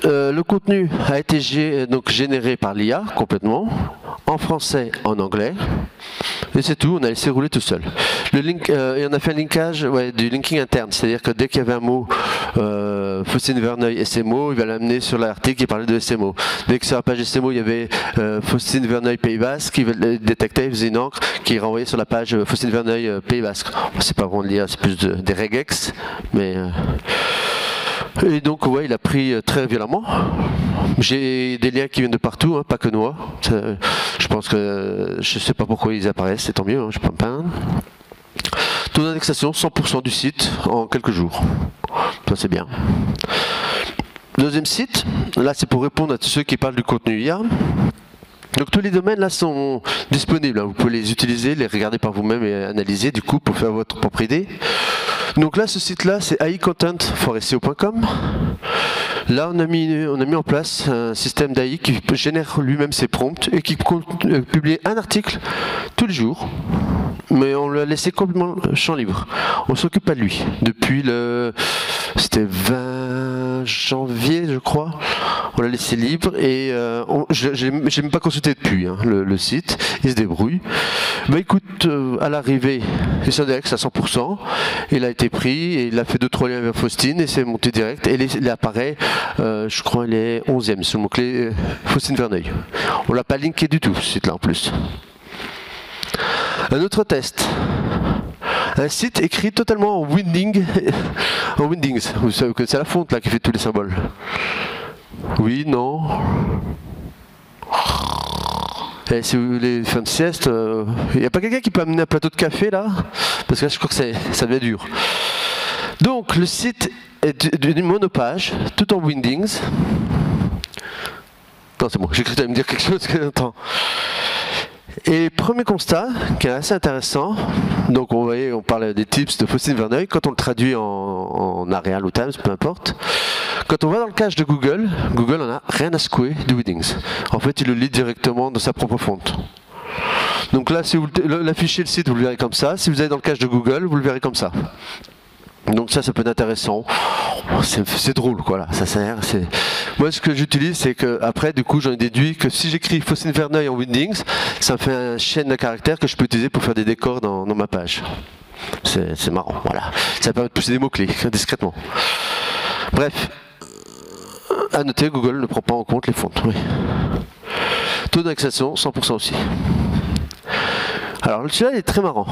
Le contenu a été généré par l'IA complètement, en français, en anglais, et c'est tout, on a laissé rouler tout seul. Et on a fait un linkage du linking interne, c'est-à-dire que dès qu'il y avait un mot Faustine Verneuil et SMO, il va l'amener sur l'article qui parlait de SMO. Dès que sur la page SMO, il y avait Faustine Verneuil Pays Basque, qui détectait, il faisait une encre qui renvoyait sur la page Faustine Verneuil Pays Basque. C'est pas vraiment de l'IA, c'est plus des regex, mais... Et donc ouais, il a pris très violemment. J'ai des liens qui viennent de partout, pas que moi. Je pense que je sais pas pourquoi ils apparaissent, c'est tant mieux, je peux me peindre. Taux d'indexation 100% du site en quelques jours. Ça c'est bien. Deuxième site, là c'est pour répondre à tous ceux qui parlent du contenu IA. Donc tous les domaines là sont disponibles, vous pouvez les utiliser, les regarder par vous-même et analyser du coup pour faire votre propre idée. Donc là ce site là c'est AI-content-for-SEO.com. Là on a mis en place un système d'AI qui génère lui-même ses prompts et qui publie un article tous les jours. Mais on l'a laissé complètement champ libre. On s'occupe pas de lui. Depuis c'était 20 janvier je crois. On l'a laissé libre et j'ai même pas consulté depuis le site. Il se débrouille. Bah écoute, à l'arrivée, il s'indexe à 100%. Il a été pris et il a fait 2-3 liens vers Faustine et c'est monté direct. Et il apparaît, je crois, il est 11e sur le mot-clé Faustine Verneuil. On l'a pas linké du tout ce site-là en plus. Un autre test. Un site écrit totalement en windings. Vous savez que c'est la fonte là qui fait tous les symboles. Oui, non. Et si vous voulez faire une sieste, il n'y a pas quelqu'un qui peut amener un plateau de café là? Parce que là je crois que ça devient dur. Donc le site est d'une monopage, tout en windings. Non c'est bon, j'ai cru que tu allais me dire quelque chose. Attends. Et premier constat, qui est assez intéressant, donc on parle des tips de Faustine Verneuil, quand on le traduit en Arial ou Times, peu importe, quand on va dans le cache de Google, Google en a rien à secouer du Weddings. En fait, il le lit directement dans sa propre fonte. Donc là, si vous l'affichez le site, vous le verrez comme ça. Si vous allez dans le cache de Google, vous le verrez comme ça. Donc ça peut être intéressant. C'est drôle, quoi. Là. Ça sert. Moi, ce que j'utilise, c'est que après, du coup, j'en ai déduit que si j'écris Faustine Verneuil en Weddings, ça me fait une chaîne de caractères que je peux utiliser pour faire des décors dans ma page. C'est marrant, voilà. Ça permet de pousser des mots-clés discrètement. Bref, à noter, Google ne prend pas en compte les fontes. Oui. Taux d'indexation, 100% aussi. Alors celui-là est très marrant.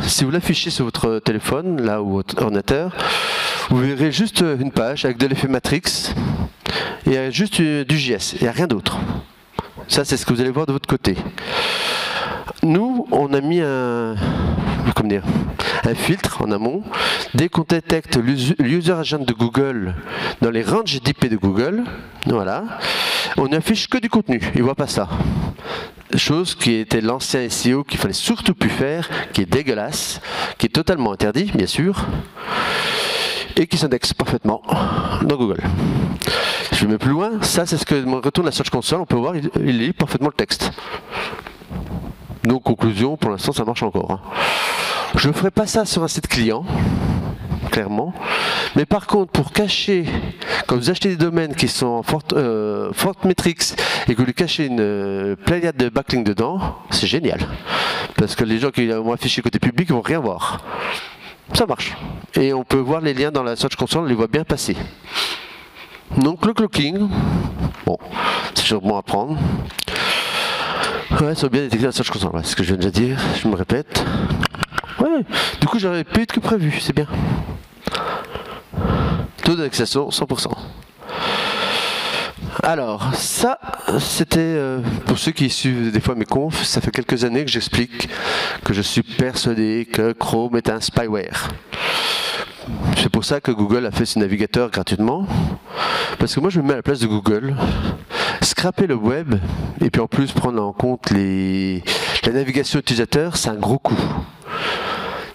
Si vous l'affichez sur votre téléphone, là ou votre ordinateur, vous verrez juste une page avec de l'effet Matrix et juste du JS, il n'y a rien d'autre. Ça, c'est ce que vous allez voir de votre côté. Nous, on a mis un filtre en amont. Dès qu'on détecte l'user agent de Google dans les ranges d'IP de Google, voilà, on n'affiche que du contenu, il ne voit pas ça. Chose qui était l'ancien SEO qu'il fallait surtout plus faire, qui est dégueulasse, qui est totalement interdit, bien sûr, et qui s'indexe parfaitement dans Google. Je vais mettre plus loin, ça c'est ce que me retourne la Search Console, on peut voir, il lit parfaitement le texte. Donc conclusion, pour l'instant ça marche encore. Hein. Je ne ferai pas ça sur un site client, clairement. Mais par contre, pour cacher, quand vous achetez des domaines qui sont en forte Matrix et que vous lui cachez une pléiade de backlinks dedans, c'est génial. Parce que les gens qui vont afficher côté public vont rien voir. Ça marche. Et on peut voir les liens dans la Search Console, on les voit bien passer. Donc le cloaking, bon, c'est toujours bon à prendre. Ouais, ça va bien détecter la Search Console, c'est ce que je viens déjà dire, je me répète. Ouais, du coup j'aurais pu être que prévu, c'est bien. Taux d'indexation 100%. Alors, ça, c'était, pour ceux qui suivent des fois mes confs, ça fait quelques années que j'explique que je suis persuadé que Chrome est un spyware. C'est pour ça que Google a fait ce navigateur gratuitement. Parce que moi je me mets à la place de Google, scraper le web, et puis en plus prendre en compte la navigation utilisateur, c'est un gros coût.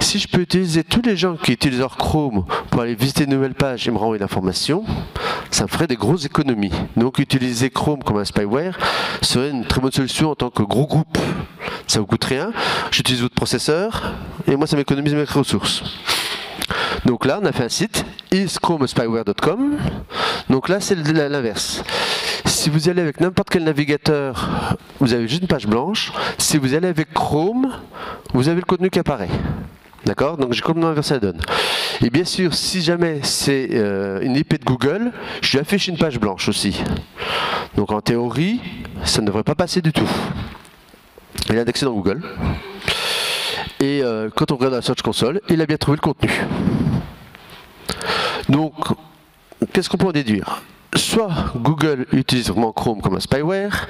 Si je peux utiliser tous les gens qui utilisent leur Chrome pour aller visiter une nouvelle page et me renvoyer l'information, ça me ferait des grosses économies. Donc utiliser Chrome comme un spyware serait une très bonne solution en tant que gros groupe. Ça vous coûte rien, j'utilise votre processeur et moi ça m'économise mes ressources. Donc là on a fait un site, ischromespyware.com. Donc là c'est l'inverse. Si vous allez avec n'importe quel navigateur, vous avez juste une page blanche. Si vous allez avec Chrome, vous avez le contenu qui apparaît. D'accord? Donc j'ai complètement inversé la donne. Et bien sûr, si jamais c'est une IP de Google, je lui affiche une page blanche aussi. Donc en théorie, ça ne devrait pas passer du tout. Il est indexé dans Google. Et quand on regarde la Search Console, il a bien trouvé le contenu. Donc, qu'est-ce qu'on peut en déduire? Soit Google utilise vraiment Chrome comme un spyware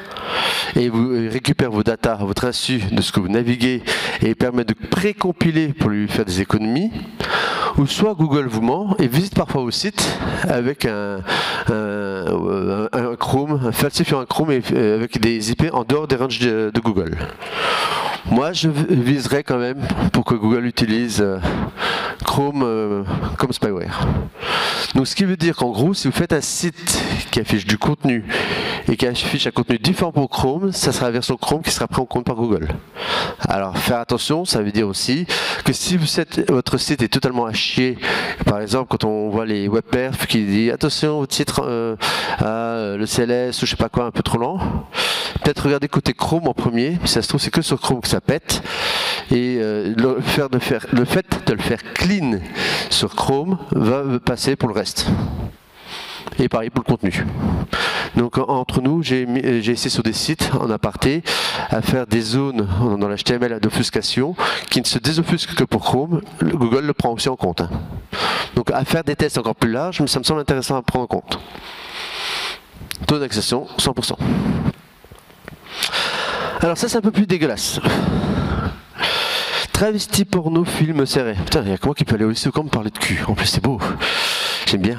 et vous récupère vos datas à votre insu de ce que vous naviguez et permet de pré-compiler pour lui faire des économies, ou soit Google vous ment et visite parfois vos sites avec un Chrome, falsifiant un Chrome avec des IP en dehors des ranges de Google. Moi, je viserais quand même pour que Google utilise Chrome comme spyware. Donc, ce qui veut dire qu'en gros, si vous faites un site qui affiche du contenu et qui affiche un contenu différent pour Chrome, ça sera la version Chrome qui sera prise en compte par Google. Alors, faire attention, ça veut dire aussi que si votre site est totalement à chier, par exemple, quand on voit les webperf qui disent attention, votre site a le CLS ou je sais pas quoi un peu trop lent, peut-être regarder côté Chrome en premier, si ça se trouve c'est que sur Chrome que ça pète, et le fait de le faire clean sur Chrome va passer pour le reste. Et pareil pour le contenu. Donc entre nous, j'ai essayé sur des sites en aparté à faire des zones dans l'HTML d'offuscation qui ne se désoffusquent que pour Chrome. Google le prend aussi en compte. Donc à faire des tests encore plus larges, mais ça me semble intéressant à prendre en compte. Taux d'indexation 100%. Alors ça c'est un peu plus dégueulasse. Travesti porno film serré. Putain, il y a que moi qui peut aller au lycée comme parler de cul. En plus c'est beau. J'aime bien.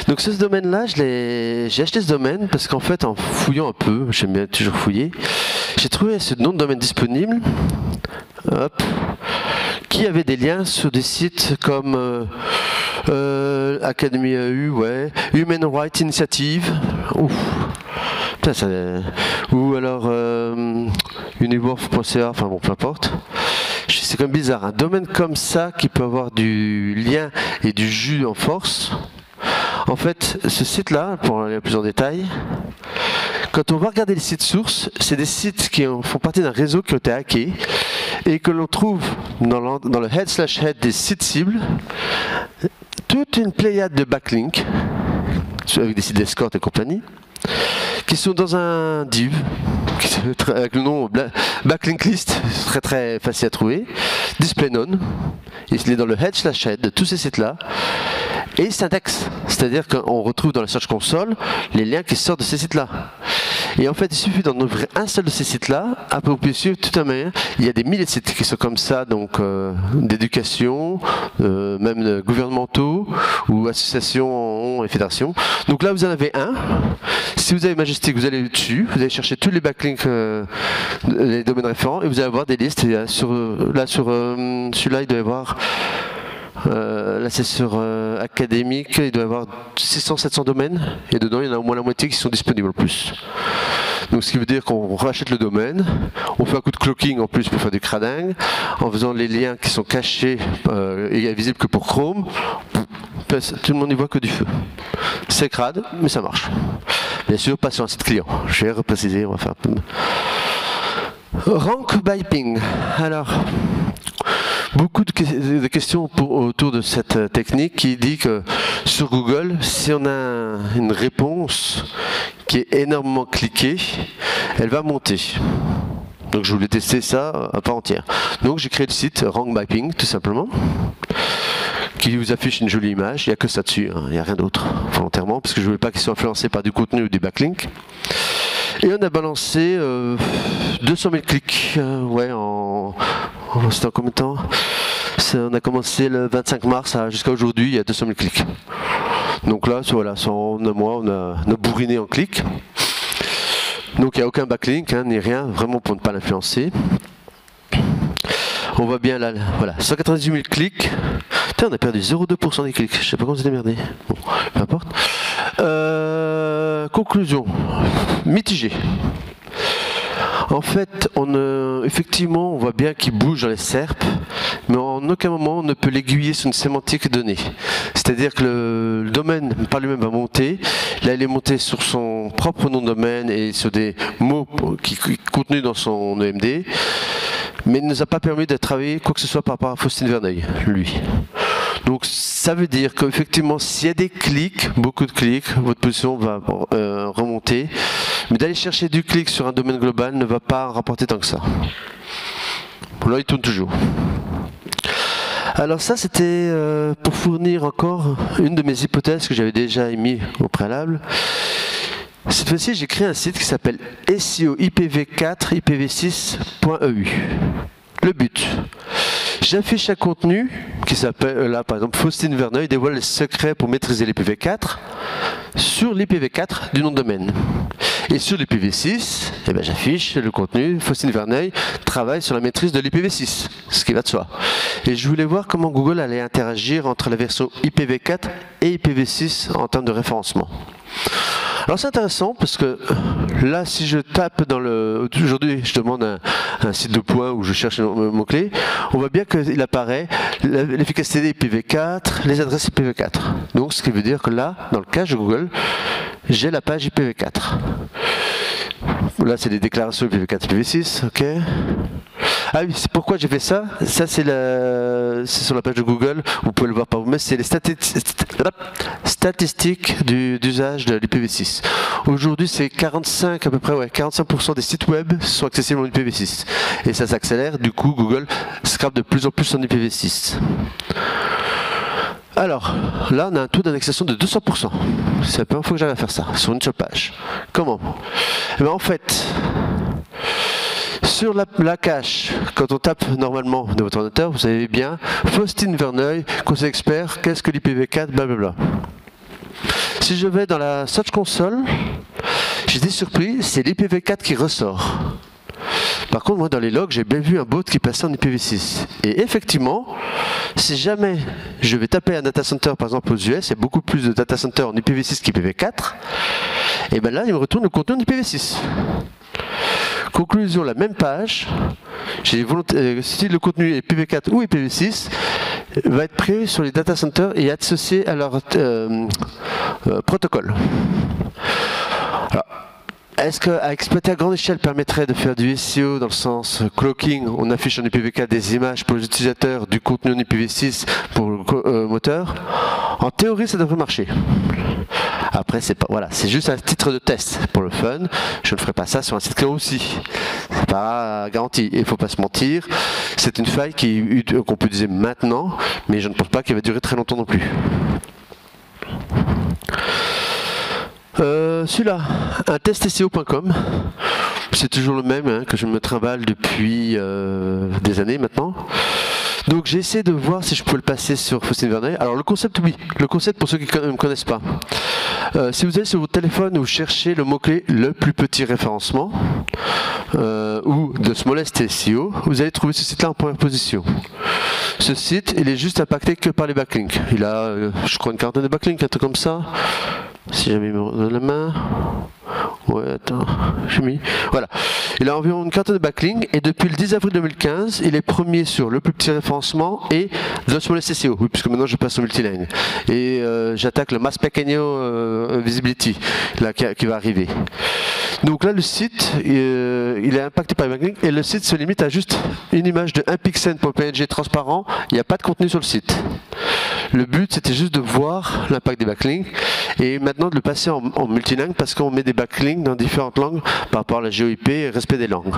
Donc ce domaine-là, j'ai acheté ce domaine parce qu'en fait, en fouillant un peu, j'aime bien toujours fouiller, j'ai trouvé ce nom de domaine disponible, hop, qui avait des liens sur des sites comme Academy AU, ouais, Human Rights Initiative, ouf, putain, ça, ou alors uniworth.ca, enfin bon, peu importe. C'est quand même bizarre, un domaine comme ça qui peut avoir du lien et du jus en force. En fait, ce site-là, pour aller plus en détail, quand on va regarder les sites sources, c'est des sites qui font partie d'un réseau qui a été hacké et que l'on trouve dans le head/head des sites cibles toute une pléiade de backlinks avec des sites d'escorte et compagnie qui sont dans un div avec le nom backlink list, très très facile à trouver, display none, il est dans le head/head de tous ces sites là et il s'indexe, c'est-à-dire qu'on retrouve dans la Search Console les liens qui sortent de ces sites là. Et en fait, il suffit d'en ouvrir un seul de ces sites-là, après vous pouvez suivre tout à manière. Il y a des milliers de sites qui sont comme ça, donc d'éducation, même gouvernementaux ou associations et fédérations. Donc là, vous en avez un. Si vous avez Majestic, vous allez dessus, vous allez chercher tous les backlinks, les domaines référents, et vous allez avoir des listes. Et sur celui-là, il doit y avoir. Là c'est sur académique, il doit y avoir 600-700 domaines et dedans il y en a au moins la moitié qui sont disponibles en plus. Donc ce qui veut dire qu'on rachète le domaine, on fait un coup de cloaking en plus pour faire du cradingue, en faisant les liens qui sont cachés et visibles que pour Chrome, tout le monde n'y voit que du feu. C'est crade, mais ça marche. Bien sûr, pas sur un site client. Je vais repréciser, on va faire un peu... Rank by ping. Alors... beaucoup de questions autour de cette technique qui dit que sur Google, si on a une réponse qui est énormément cliquée, elle va monter. Donc je voulais tester ça à part entière. Donc j'ai créé le site Rank by Ping tout simplement, qui vous affiche une jolie image. Il n'y a que ça dessus, hein. Il n'y a rien d'autre volontairement, parce que je ne voulais pas qu'il soit influencé par du contenu ou du backlink. Et on a balancé 200 000 clics, ouais, c'était en combien de temps? On a commencé le 25 mars jusqu'à aujourd'hui, il y a 200 000 clics. Donc là, voilà, en un mois, on a bourriné en clics. Donc il n'y a aucun backlink, hein, ni rien, vraiment pour ne pas l'influencer. On voit bien là, voilà, 198 000 clics. Putain, on a perdu 0,2% des clics, je sais pas comment c'est démerdé. Bon, peu importe. Conclusion, mitigée. En fait, effectivement, on voit bien qu'il bouge dans les SERP, mais en aucun moment on ne peut l'aiguiller sur une sémantique donnée. C'est-à-dire que le domaine par lui-même va monter. Là, il est monté sur son propre nom de domaine et sur des mots qui sont contenus dans son EMD, mais il ne nous a pas permis de travailler quoi que ce soit par rapport à Faustine Verneuil, lui. Donc ça veut dire qu'effectivement, s'il y a des clics, beaucoup de clics, votre position va remonter. Mais d'aller chercher du clic sur un domaine global ne va pas rapporter tant que ça. Là, il tourne toujours. Alors ça, c'était pour fournir encore une de mes hypothèses que j'avais déjà émises au préalable. Cette fois-ci, j'ai créé un site qui s'appelle SEO IPv4 IPv6.eu. Le but, j'affiche un contenu qui s'appelle, là par exemple, Faustine Verneuil dévoile les secrets pour maîtriser l'IPv4 sur l'IPv4 du nom de domaine. Et sur l'IPv6, eh ben, j'affiche le contenu, Faustine Verneuil travaille sur la maîtrise de l'IPv6, ce qui va de soi. Et je voulais voir comment Google allait interagir entre la version IPv4 et IPv6 en termes de référencement. Alors c'est intéressant parce que là, si je tape dans le... Aujourd'hui, je demande un site de points où je cherche un mot-clé, on voit bien qu'il apparaît l'efficacité des IPv4, les adresses IPv4. Donc ce qui veut dire que là, dans le cache de Google, j'ai la page IPv4. Là, c'est les déclarations IPv4, IPv6, ok. Ah oui, c'est pourquoi j'ai fait ça. Ça, c'est sur la page de Google. Vous pouvez le voir par vous-même. C'est les statistiques d'usage de l'IPv6. Aujourd'hui, c'est 45 à peu près, ouais, 45% des sites web sont accessibles en IPv6. Et ça s'accélère. Du coup, Google scrape de plus en plus en IPv6. Alors, là, on a un taux d'indexation de 200%. C'est la première fois que j'arrive à faire ça, sur une seule page. Comment? Eh bien, en fait, sur la cache, quand on tape normalement de votre ordinateur, vous avez bien Faustine Verneuil, conseil expert, qu'est-ce que l'IPv4, blablabla. Si je vais dans la Search Console, j'étais surpris, c'est l'IPv4 qui ressort. Par contre, moi, dans les logs, j'ai bien vu un bot qui passait en IPv6. Et effectivement, si jamais je vais taper un data center, par exemple aux US, il y a beaucoup plus de data centers en IPv6 qu'IPv4, et bien là, il me retourne le contenu en IPv6. Conclusion, la même page, si le contenu est IPv4 ou IPv6, va être pris sur les data centers et associé à leur protocole. Alors, est-ce qu'à exploiter à grande échelle permettrait de faire du SEO dans le sens cloaking, on affiche en IPv4 des images pour les utilisateurs, du contenu en IPv6 pour le moteur? En théorie, ça devrait marcher. Après, c'est juste un titre de test pour le fun. Je ne ferai pas ça sur un site client aussi. C'est pas garanti. Il ne faut pas se mentir. C'est une faille qu'on peut utiliser maintenant, mais je ne pense pas qu'elle va durer très longtemps non plus. Celui-là, un test-SEO.com, c'est toujours le même hein, que je me trimballe depuis des années maintenant. Donc j'ai essayé de voir si je pouvais le passer sur Faustin Verneuil. Alors le concept, oui. Le concept pour ceux qui ne me connaissent pas. Si vous allez sur votre téléphone ou cherchez le mot-clé le plus petit référencement ou de smallest SEO, vous allez trouver ce site-là en première position. Ce site, il est juste impacté que par les backlinks. Il a, je crois, une quarantaine de backlinks, un truc comme ça. Si jamais il me donne la main. Ouais, attends, j'ai mis. Voilà. Il a environ une quarantaine de backlinks et depuis le 10 avril 2015, il est premier sur le plus petit référencement et The Smallest SEO. Oui, puisque maintenant je passe au multiline. Et j'attaque le Mas Pequeño Visibility là, qui va arriver. Donc là, le site, il est impacté par les backlinks et le site se limite à juste une image de 1 pixel.png transparent. Il n'y a pas de contenu sur le site. Le but, c'était juste de voir l'impact des backlinks et maintenant de le passer en multilingue parce qu'on met des backlinks dans différentes langues par rapport à la GeoIP et respect des langues.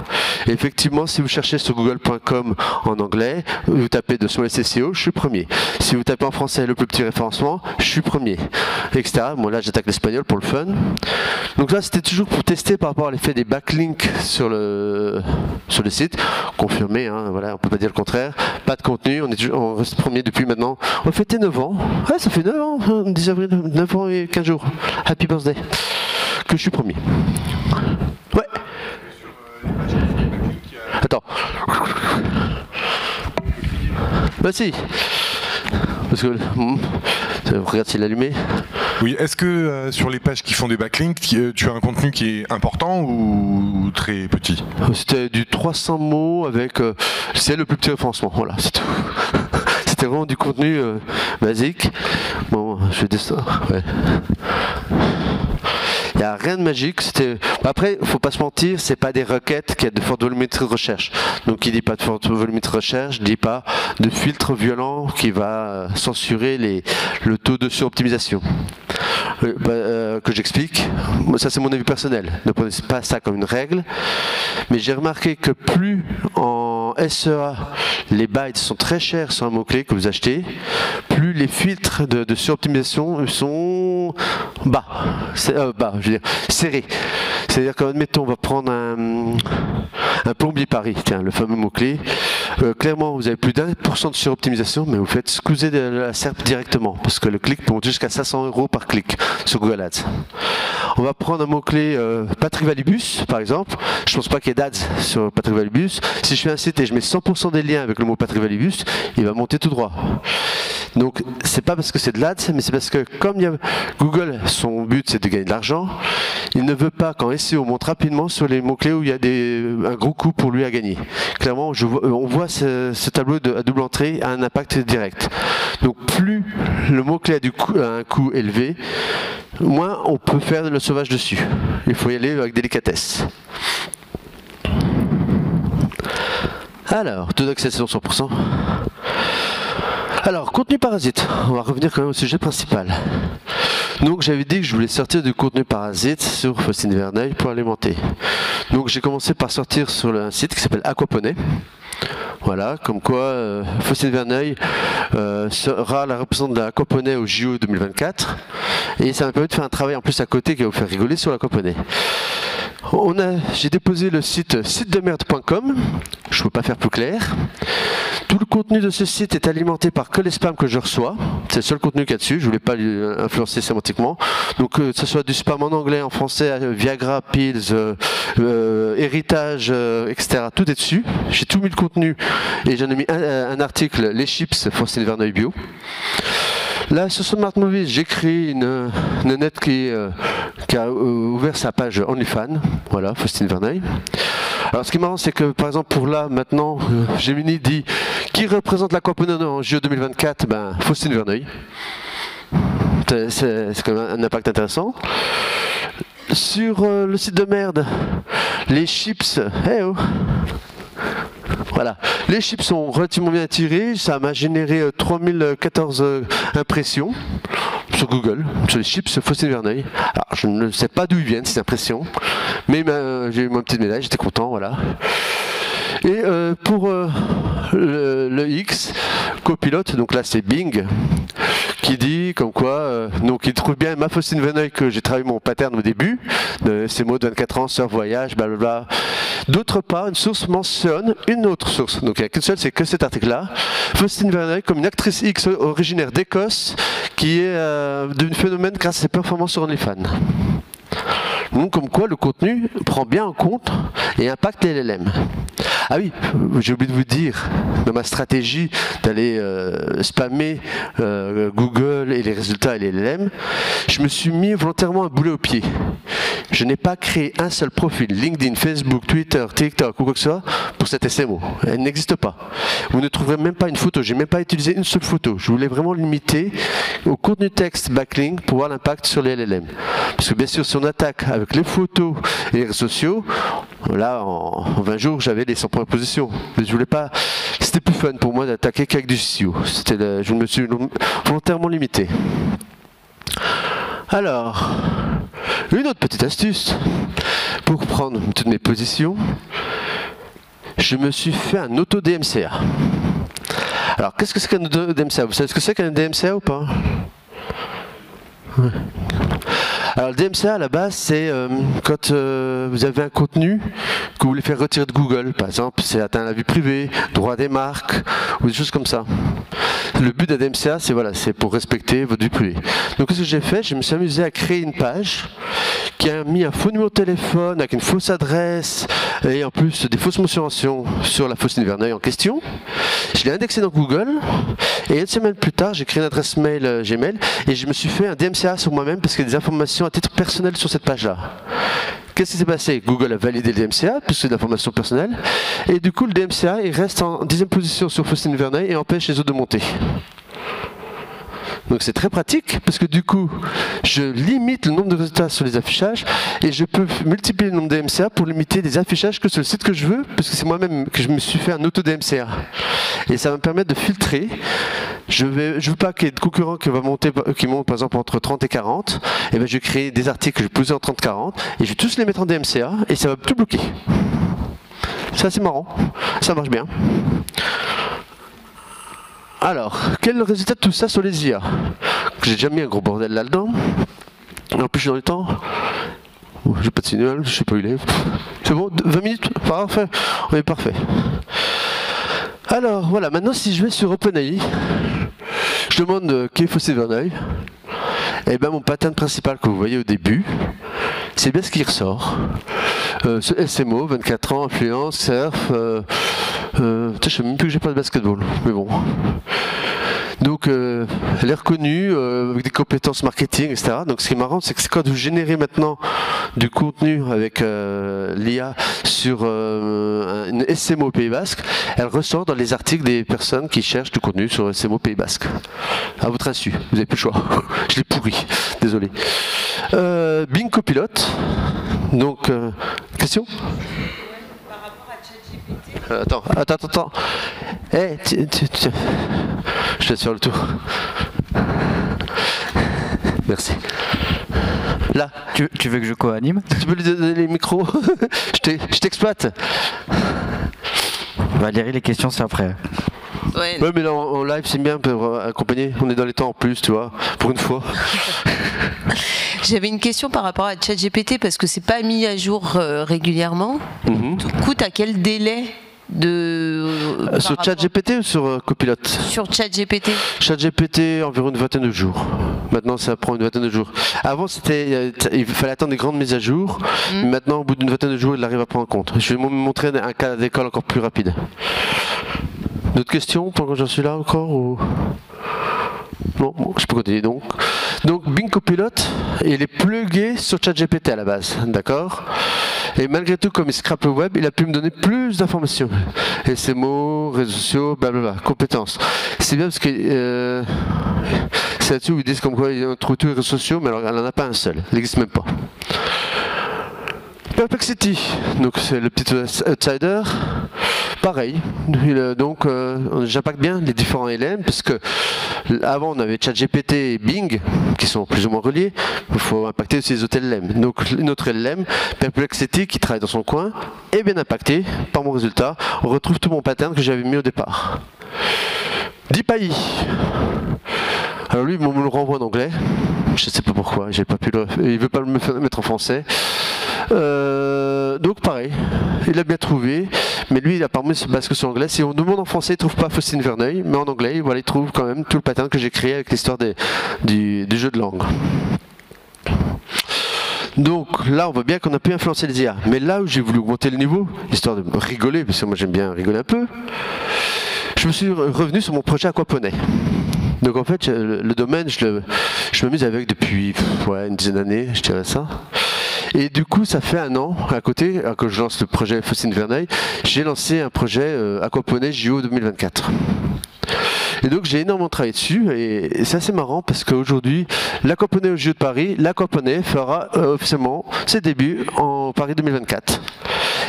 Et effectivement, si vous cherchez sur google.com en anglais, vous tapez de Smallest SEO, je suis premier. Si vous tapez en français le plus petit référencement, je suis premier, etc. Moi là, j'attaque l'espagnol pour le fun. Donc là, c'était toujours pour tester par rapport à l'effet des backlinks sur le site. Confirmé, hein, voilà, on ne peut pas dire le contraire. Pas de contenu, on reste premier depuis maintenant. On fêtait 9 ans. Ouais, ça fait 9 ans, 10 avril, 9 ans et 15 jours. Happy birthday. Que je suis premier. Ouais. Attends. Bah si. Parce que regarde s'il est allumé. Oui, est-ce que sur les pages qui font des backlinks, tu as un contenu qui est important ou très petit? C'était du 300 mots avec c'est le plus petit référencement, voilà, c'est tout. C'était vraiment du contenu basique. Bon, je vais descendre. Ouais. Il n'y a rien de magique. Après, il ne faut pas se mentir, c'est pas des requêtes qui ont de forte volumétrie de recherche. Donc, qui dit pas de forte volumétrie de recherche, dit pas de filtre violent qui va censurer le taux de suroptimisation. Que j'explique. Ça, c'est mon avis personnel. Ne prenez pas ça comme une règle. Mais j'ai remarqué que plus en SEA, les bytes sont très chers sur un mot-clé que vous achetez, plus les filtres de suroptimisation sont bas. Je veux dire, serrés. C'est-à-dire qu'admettons, on va prendre un plombier Paris, tiens, le fameux mot-clé. Clairement, vous avez plus d'1% de suroptimisation, mais vous faites squeezer de la SERP directement, parce que le clic peut monter jusqu'à 500 € par clic sur Google Ads. On va prendre un mot-clé Patrick Valibus, par exemple. Je ne pense pas qu'il y ait d'ads sur Patrick Valibus. Si je fais un site et je mets 100% des liens avec le mot Patrick Valibus, il va monter tout droit. Donc, c'est pas parce que c'est de l'ads, mais c'est parce que comme Google, son but c'est de gagner de l'argent, il ne veut pas qu'en SEO on monte rapidement sur les mots-clés où il y a un gros coût pour lui à gagner. Clairement, on voit ce tableau à double entrée a un impact direct. Donc plus le mot-clé a un coût élevé, moins on peut faire le sauvage dessus. Il faut y aller avec délicatesse. Alors, taux d'accession 100%. Alors, contenu parasite. On va revenir quand même au sujet principal. Donc, j'avais dit que je voulais sortir du contenu parasite sur Faustin Verneuil pour alimenter. Donc, j'ai commencé par sortir sur un site qui s'appelle Aquaponet. Voilà, comme quoi Faustin Verneuil sera la représentante de l'Aquaponet au JO 2024. Et ça m'a permis de faire un travail en plus à côté qui va vous faire rigoler sur l'Aquaponet. J'ai déposé le site sitedemerde.com, je ne peux pas faire plus clair. Tout le contenu de ce site est alimenté par que les spams que je reçois. C'est le seul contenu qu'il y a dessus, je ne voulais pas influencer sémantiquement. Donc que ce soit du spam en anglais, en français, Viagra, Pills, héritage, etc. Tout est dessus. J'ai tout mis le contenu et j'en ai mis un article, les chips, Faustine Verneuil bio. Là, sur Smart Movies, j'ai créé une nette qui a ouvert sa page OnlyFans. Voilà, Faustine Verneuil. Alors, ce qui est marrant, c'est que, par exemple, pour là, maintenant, Gemini dit qui représente la Camponone en JO 2024 ? Ben, Faustine Verneuil. C'est quand même un impact intéressant. Sur le site de merde, les chips, voilà, les chips sont relativement bien tirés, ça m'a généré 3014 impressions sur Google, sur les chips Faustine Verneuil. Alors je ne sais pas d'où ils viennent ces impressions, mais j'ai eu ma petite médaille, j'étais content, voilà. Et pour le X, copilote, donc là c'est Bing, qui dit comme quoi, donc il trouve bien ma Faustine Verneuil que j'ai travaillé mon pattern au début, de ces mots de 24 ans, sœur voyage, blablabla. D'autre part, une source mentionne une autre source, donc il n'y a qu'une seule, c'est que cet article-là, Faustine Verneuil comme une actrice X originaire d'Écosse qui est devenu phénomène grâce à ses performances sur OnlyFans. Donc comme quoi le contenu prend bien en compte et impacte les LLM. Ah oui, j'ai oublié de vous dire, dans ma stratégie d'aller spammer Google et les résultats et les LLM, je me suis mis volontairement un boulet au pied. Je n'ai pas créé un seul profil, LinkedIn, Facebook, Twitter, TikTok ou quoi que ce soit, pour cette SMO. Elle n'existe pas. Vous ne trouverez même pas une photo, j'ai même pas utilisé une seule photo. Je voulais vraiment limiter au contenu texte backlink pour voir l'impact sur les LLM. Parce que bien sûr, si on attaque avec les photos et les réseaux sociaux, là, en 20 jours, j'avais les 100 premières positions. Mais je voulais pas. C'était plus fun pour moi d'attaquer qu'avec du SEO. Je me suis volontairement limité. Alors, une autre petite astuce pour prendre toutes mes positions. Je me suis fait un auto-DMCA. Alors, qu'est-ce que c'est qu'un auto-DMCA ? Vous savez ce que c'est qu'un DMCA ou pas ? Ouais. Alors le DMCA à la base c'est quand vous avez un contenu que vous voulez faire retirer de Google, par exemple c'est atteint la vie privée, droit des marques ou des choses comme ça. Le but d'un DMCA c'est voilà, c'est pour respecter votre vie privée. Donc qu'est-ce que j'ai fait ? Je me suis amusé à créer une page qui a mis un faux numéro de téléphone avec une fausse adresse et en plus des fausses mentions sur la Faustine Verneuil en question. Je l'ai indexé dans Google et une semaine plus tard j'ai créé une adresse mail Gmail et je me suis fait un DMCA sur moi-même parce qu'il y a des informations à titre personnel sur cette page-là. Qu'est-ce qui s'est passé ? Google a validé le DMCA, puisque c'est de l'information personnelle, et du coup le DMCA il reste en 10e position sur Faustine Verneuil et empêche les autres de monter. Donc c'est très pratique, parce que du coup, je limite le nombre de résultats sur les affichages, et je peux multiplier le nombre de DMCA pour limiter les affichages que sur le site que je veux, parce que c'est moi-même que je me suis fait un auto-DMCA. Et ça va me permettre de filtrer. Je veux pas qu'il y ait de concurrents qui montent par exemple entre 30 et 40, et ben je vais créer des articles que je vais poser en 30-40, et je vais tous les mettre en DMCA, et ça va tout bloquer. Ça c'est marrant, ça marche bien. Alors, quel est le résultat de tout ça sur les IA ? J'ai déjà mis un gros bordel là-dedans. En plus, je suis dans le temps. J'ai pas de signal, je sais pas où il est. C'est bon, 20 minutes ? Parfait. On est parfait. Alors, voilà, maintenant, si je vais sur OpenAI, je demande qui est Faustine Verneuil. Et bien, mon pattern principal que vous voyez au début, c'est bien ce qui ressort. Ce SMO, 24 ans, influence, surf. Je sais même plus que j'ai pas de basketball, mais bon. Donc, elle est reconnue avec des compétences marketing, etc. Donc, ce qui est marrant, c'est que quand vous générez maintenant du contenu avec l'IA sur une SMO Pays Basque, elle ressort dans les articles des personnes qui cherchent du contenu sur SMO Pays Basque. À votre insu, vous n'avez plus le choix. Je l'ai pourri, désolé. Bing Copilote. Donc, question ? Attends. Hey, je te laisse faire le tour. Merci. Là. Tu veux que je co-anime ? Tu peux lui donner les micros. Je t'exploite. Valérie, les questions c'est après. Ouais, mais là en live c'est bien pour accompagner. On est dans les temps en plus, tu vois, pour une fois. J'avais une question par rapport à ChatGPT parce que c'est pas mis à jour régulièrement. Du coup, à quel délai sur ChatGPT ou sur Copilot? Sur ChatGPT. ChatGPT, environ une vingtaine de jours. Maintenant, ça prend une vingtaine de jours. Avant, il fallait attendre des grandes mises à jour. Mais maintenant, au bout d'une vingtaine de jours, il arrive à prendre en compte. Je vais vous montrer un cas d'école encore plus rapide. D'autres questions pendant que j'en suis là encore ou... Non, bon, je peux continuer donc. Donc Bing Copilot, il est plugué sur ChatGPT à la base, d'accord? Et malgré tout, comme il scrape le web, il a pu me donner plus d'informations. SMO, réseaux sociaux, blablabla, compétences. C'est bien parce que c'est là-dessus où ils disent comme quoi il trouve tous les réseaux sociaux, mais alors elle n'en a pas un seul, il n'existe même pas. Perplexity, donc c'est le petit outsider. Pareil, donc j'impacte bien les différents LM parce que avant on avait ChatGPT et Bing qui sont plus ou moins reliés, il faut impacter aussi les autres LM. Donc notre LM, Perplexity qui travaille dans son coin, est bien impacté par mon résultat. On retrouve tout mon pattern que j'avais mis au départ. DeepAI. Alors lui, il me le renvoie en anglais. Je ne sais pas pourquoi, j'ai pas pu il veut pas me mettre en français. Donc pareil, il a bien trouvé, mais lui il a parmi se base que sur l'anglais. Si on demande en français, il trouve pas Faustine Verneuil, mais en anglais, voilà, il trouve quand même tout le pattern que j'ai créé avec l'histoire du jeu de langue. Donc là, on voit bien qu'on a pu influencer les IA. Mais là où j'ai voulu augmenter le niveau, histoire de rigoler, parce que moi j'aime bien rigoler un peu, je me suis revenu sur mon projet Aquaponet. Donc en fait, le domaine, je m'amuse avec depuis une dizaine d'années, je dirais ça. Et du coup, ça fait un an, à côté, que je lance le projet Faustine Verneuil, j'ai lancé un projet Aquaponet JO 2024. Et donc j'ai énormément travaillé dessus et c'est assez marrant parce qu'aujourd'hui, l'Aquaponet au JO de Paris, l'Aquaponet fera officiellement ses débuts en Paris 2024.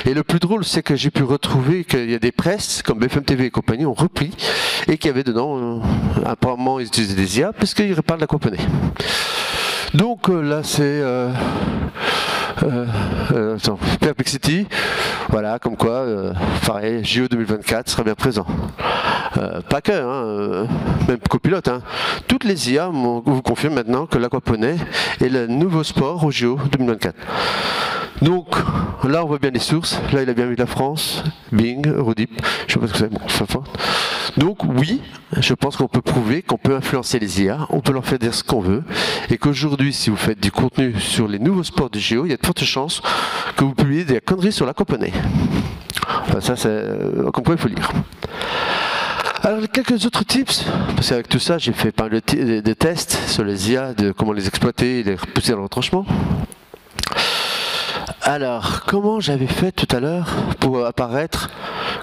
Et le plus drôle, c'est que j'ai pu retrouver qu'il y a des presses comme BFM TV et compagnie ont repris et qu'il y avait dedans, apparemment ils utilisaient des IA parce qu'ils reparlent de l'Aquaponet. Donc là c'est Perplexity, voilà, comme quoi, pareil, JO 2024 sera bien présent. Pas que, même copilote, toutes les IA vous confirment maintenant que l'Aquaponet est le nouveau sport au JO 2024. Donc là on voit bien les sources, là il a bien vu la France, Bing, Eurodeep, je sais pas ce que c'est, bon, ça va. Donc oui, je pense qu'on peut prouver qu'on peut influencer les IA, on peut leur faire dire ce qu'on veut, et qu'aujourd'hui si vous faites du contenu sur les nouveaux sports du JO, il y a de fortes chances que vous publiez des conneries sur l'Aquaponet. Enfin, ça c'est, comme quoi il faut lire. Alors quelques autres tips, parce qu'avec tout ça j'ai fait pas mal de tests sur les IA, de comment les exploiter et les repousser dans le retranchement. Alors, comment j'avais fait tout à l'heure pour apparaître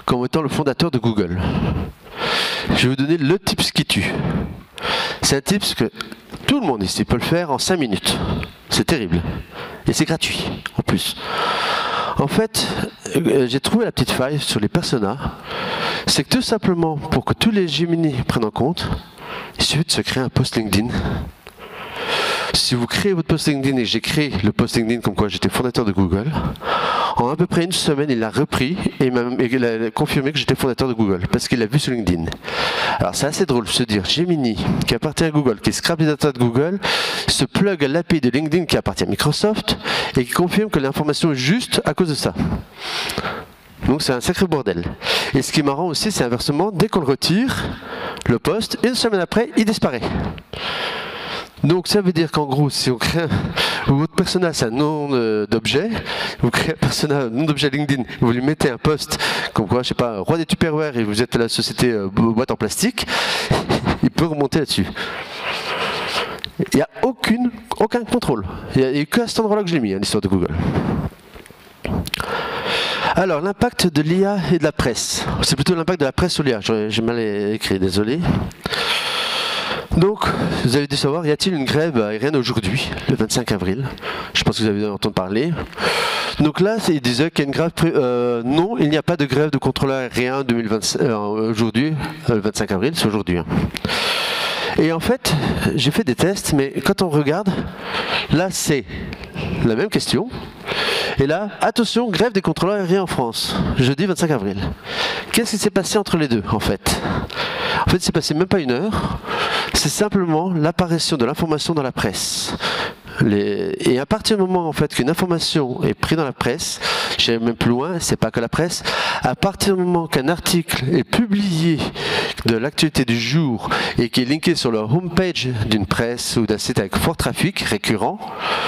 comme étant le fondateur de Google? Je vais vous donner le tips qui tue. C'est un tips que tout le monde ici peut le faire en 5 minutes. C'est terrible. Et c'est gratuit, en plus. En fait, j'ai trouvé la petite faille sur les personas. C'est que tout simplement, pour que tous les Gemini prennent en compte, il suffit de se créer un post LinkedIn. Si vous créez votre post LinkedIn, et j'ai créé le post LinkedIn comme quoi j'étais fondateur de Google, en à peu près une semaine, il l'a repris et il a confirmé que j'étais fondateur de Google parce qu'il l'a vu sur LinkedIn. Alors c'est assez drôle de se dire Gemini, qui appartient à Google, qui scrape les data de Google, se plug à l'API de LinkedIn qui appartient à Microsoft et qui confirme que l'information est juste à cause de ça. Donc c'est un sacré bordel. Et ce qui est marrant aussi, c'est inversement, dès qu'on le retire, le post, une semaine après, il disparaît. Donc ça veut dire qu'en gros, si on crée votre persona, c'est un nom d'objet, vous créez un persona, un nom d'objet LinkedIn, vous lui mettez un post, comme quoi, je sais pas, roi des Tupperware et vous êtes la société boîte en plastique, il peut remonter là-dessus. Il n'y a aucun contrôle. Il n'y a que à cet endroit-là que je l'ai mis, l'histoire de Google. Alors, l'impact de l'IA et de la presse. C'est plutôt l'impact de la presse sur l'IA. J'ai mal écrit, désolé. Donc, vous avez dû savoir, y a-t-il une grève aérienne aujourd'hui, le 25 avril? Je pense que vous avez entendu parler. Donc là, il disait qu'il y a une grève... non, il n'y a pas de grève de contrôle aérien aujourd'hui, le 25 avril, c'est aujourd'hui. Et en fait, j'ai fait des tests, mais quand on regarde, là c'est la même question. Et là, attention, grève des contrôleurs aériens en France, jeudi 25 avril. Qu'est-ce qui s'est passé entre les deux, en fait? En fait, il s'est passé même pas une heure. C'est simplement l'apparition de l'information dans la presse. Et à partir du moment en fait qu'une information est prise dans la presse, j'irai même plus loin, c'est pas que la presse, à partir du moment qu'un article est publié de l'actualité du jour et qui est linké sur la homepage d'une presse ou d'un site avec fort trafic récurrent,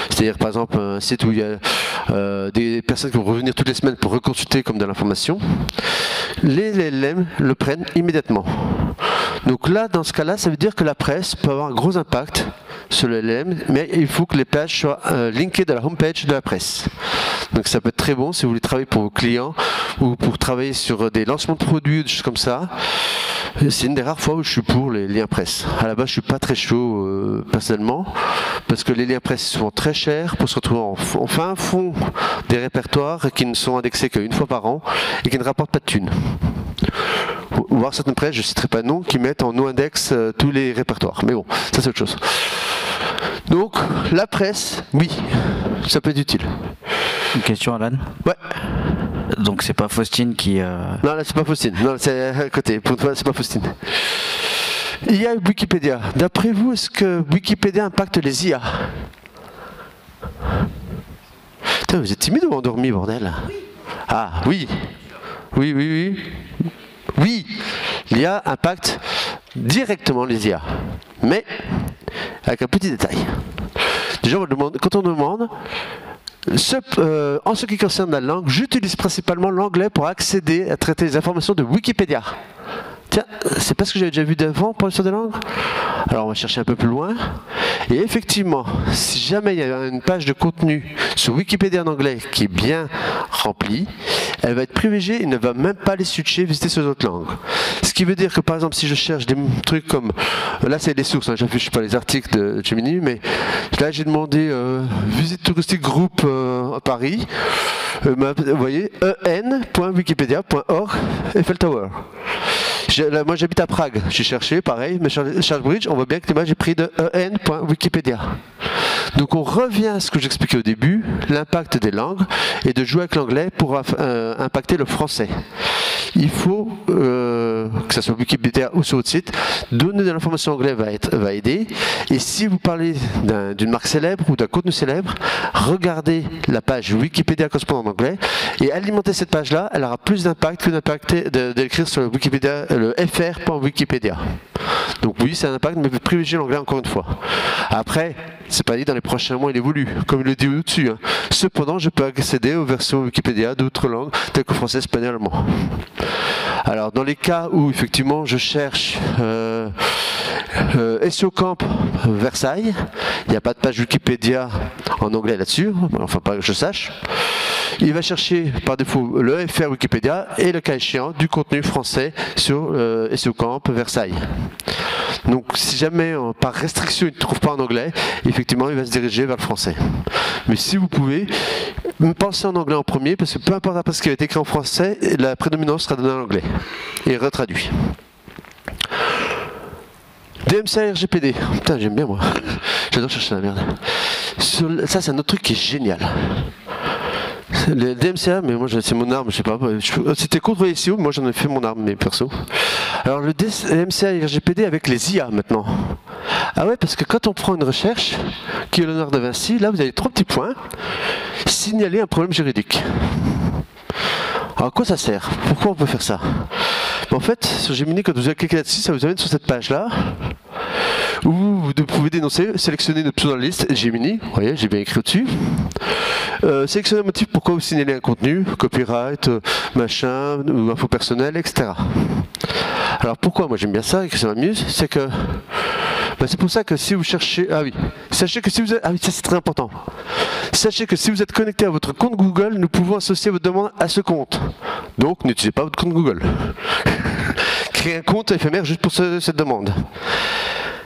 c'est-à-dire par exemple un site où il y a des personnes qui vont revenir toutes les semaines pour reconsulter comme de l'information, les LLM le prennent immédiatement. Donc là, dans ce cas-là, ça veut dire que la presse peut avoir un gros impact sur le LLM, mais il faut que les pages soient linkées de la homepage de la presse. Donc ça peut être très bon si vous voulez travailler pour vos clients ou pour travailler sur des lancements de produits, des choses comme ça. C'est une des rares fois où je suis pour les liens presse. À la base, je suis pas très chaud personnellement, parce que les liens presse sont très chers pour se retrouver en fin fond des répertoires qui ne sont indexés qu'une fois par an et qui ne rapportent pas de thunes. Voir certaines presses, je ne citerai pas de nom, qui mettent en no-index tous les répertoires. Mais bon, ça c'est autre chose. Donc, la presse, oui, ça peut être utile. Une question, Alan? Ouais. Donc c'est pas Faustine qui... Non, là c'est pas Faustine. Non, c'est à côté. Pour toi, c'est pas Faustine. Il y a Wikipédia. D'après vous, est-ce que Wikipédia impacte les IA? Putain, vous êtes timide ou endormi, bordel? Ah, oui. Oui, oui, oui. Oui, l'IA impacte directement les IA. Mais, avec un petit détail. Déjà, quand on demande... en ce qui concerne la langue, j'utilise principalement l'anglais pour accéder à traiter les informations de Wikipédia. Tiens, c'est pas ce que j'avais déjà vu d'avant pour l'histoire des langues? Alors on va chercher un peu plus loin. Et effectivement, si jamais il y a une page de contenu sur Wikipédia en anglais qui est bien remplie, elle va être privilégiée et ne va même pas les switcher, visiter sur d'autres langues. Ce qui veut dire que par exemple, si je cherche des trucs comme... Là c'est les sources, hein, j'affiche pas les articles de Gemini, mais là j'ai demandé visite touristique groupe à Paris. Vous voyez, en.wikipedia.org Eiffel Tower. Moi j'habite à Prague, j'ai cherché, pareil, mais Charles Bridge, on voit bien que l'image est prise de en.wikipedia. Donc on revient à ce que j'expliquais au début, l'impact des langues, et de jouer avec l'anglais pour impacter le français. Il faut, que ce soit Wikipédia ou sur votre site, donner de l'information anglaise va aider. Et si vous parlez d'une marque célèbre ou d'un contenu célèbre, regardez la page Wikipédia correspondant en anglais et alimentez cette page-là, elle aura plus d'impact que d'écrire sur le Wikipédia, le fr.wikipedia. Donc oui, c'est un impact, mais privilégiez l'anglais encore une fois. Après, c'est pas dit dans les prochains mois il évolue, comme il le dit au-dessus. Hein. Cependant, je peux accéder aux versions Wikipédia d'autres langues, telles que français, espagnol, allemand. Alors, dans les cas où effectivement je cherche SEO Camp Versailles, il n'y a pas de page Wikipédia en anglais là-dessus, enfin pas que je sache. Il va chercher par défaut le FR Wikipédia et le cas échéant du contenu français sur SEO Camp Versailles. Donc si jamais par restriction il ne trouve pas en anglais, effectivement il va se diriger vers le français. Mais si vous pouvez, pensez en anglais en premier, parce que peu importe ce qui va être écrit en français, la prédominance sera donnée en anglais et retraduit. DMCA RGPD, putain j'aime bien moi, j'adore chercher la merde. Ça c'est un autre truc qui est génial. Le DMCA, mais moi c'est mon arme, je sais pas. C'était contre les SEO, moi j'en ai fait mon arme, mais perso. Alors le DMCA RGPD avec les IA maintenant. Ah ouais, parce que quand on prend une recherche, qui est l'honneur de Vinci, là vous avez 3 petits points. Signaler un problème juridique. Alors à quoi ça sert? Pourquoi on peut faire ça? En fait, sur Gemini, quand vous avez cliqué là-dessus, ça vous amène sur cette page-là, où vous pouvez dénoncer, sélectionner notre pseudo dans la liste, Gemini, vous voyez, j'ai bien écrit au-dessus. Sélectionner un motif pourquoi vous signalez un contenu, copyright, machin, ou info personnelle, etc. Alors pourquoi moi j'aime bien ça et que ça m'amuse, c'est que c'est pour ça que si vous cherchez... Ah oui, sachez que si vous êtes... Ah oui, ça c'est très important. Sachez que si vous êtes connecté à votre compte Google, nous pouvons associer votre demande à ce compte. Donc n'utilisez pas votre compte Google. Créez un compte éphémère juste pour cette demande.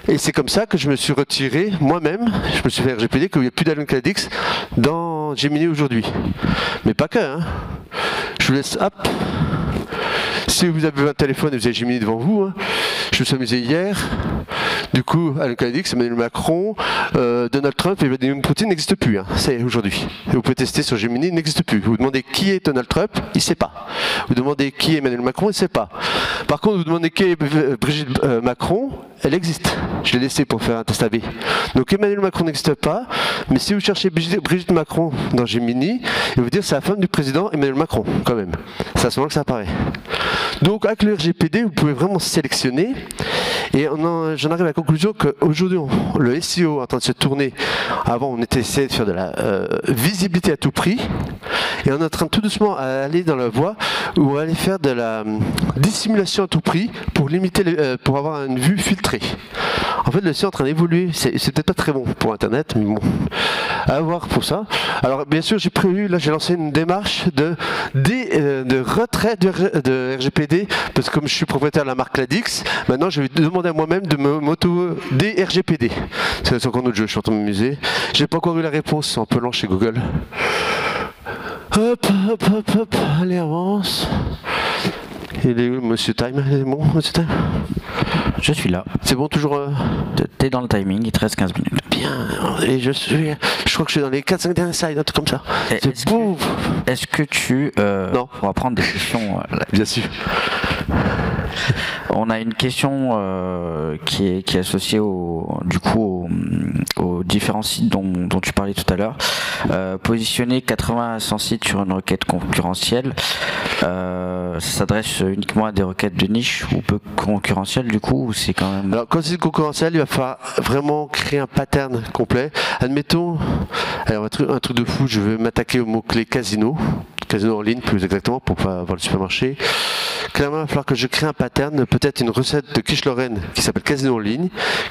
Et c'est comme ça que je me suis retiré moi-même, je me suis fait RGPD qu'il n'y a plus d'Alan Cadix dans Gemini aujourd'hui. Mais pas que, hein. Je vous laisse, hop. Si vous avez un téléphone et vous avez Gemini devant vous, hein, je me suis amusé hier. Du coup, Al-Qaïda dit que Emmanuel Macron, Donald Trump et Vladimir Poutine n'existent plus. Hein. C'est aujourd'hui. Vous pouvez tester sur Gemini, il n'existe plus. Vous demandez qui est Donald Trump, il ne sait pas. Vous demandez qui est Emmanuel Macron, il ne sait pas. Par contre, vous demandez qui est Brigitte Macron, elle existe. Je l'ai laissé pour faire un test AB. Donc Emmanuel Macron n'existe pas, mais si vous cherchez Brigitte Macron dans Gemini, il va vous dire c'est la femme du président Emmanuel Macron, quand même. C'est à ce moment que ça apparaît. Donc avec le RGPD, vous pouvez vraiment sélectionner. Et j'en arrive à la conclusion qu'aujourd'hui, le SEO est en train de se tourner. Avant, on était essayé de faire de la visibilité à tout prix. Et on est en train de tout doucement aller dans la voie où on va aller faire de la dissimulation à tout prix pour limiter, pour avoir une vue filtrée. En fait, le SEO est en train d'évoluer. C'est peut-être pas très bon pour Internet, mais bon, à voir pour ça. Alors, bien sûr, j'ai prévu, là, j'ai lancé une démarche de retrait de RGPD, parce que comme je suis propriétaire de la marque Ladix, maintenant, je vais demander à moi-même de m'auto-dé-RGPD. C'est encore un autre jeu, je suis en train de m'amuser. J'ai pas encore eu la réponse, c'est un peu lent chez Google. Hop, hop, hop, hop, allez, avance. Il est où, Monsieur Time? Il est bon, Monsieur Time? Je suis là. C'est bon, toujours T'es dans le timing, il te reste 15 minutes. Bien, et je crois que je suis dans les 4-5 derniers slides, un truc comme ça. C'est beau. Est-ce que tu non. pourras prendre des questions Bien sûr. On a une question qui est associée du coup aux différents sites dont tu parlais tout à l'heure. Positionner 80 à 100 sites sur une requête concurrentielle, ça s'adresse uniquement à des requêtes de niche ou peu concurrentielles du coup, ou c'est quand même... Alors quand c'est concurrentiel, il va falloir vraiment créer un pattern complet. Admettons, alors un truc de fou, je vais m'attaquer au mot-clé casino en ligne plus exactement pour pas avoir le supermarché. Clairement, il va falloir que je crée un pattern, peut-être une recette de quiche Lorraine qui s'appelle casino en ligne,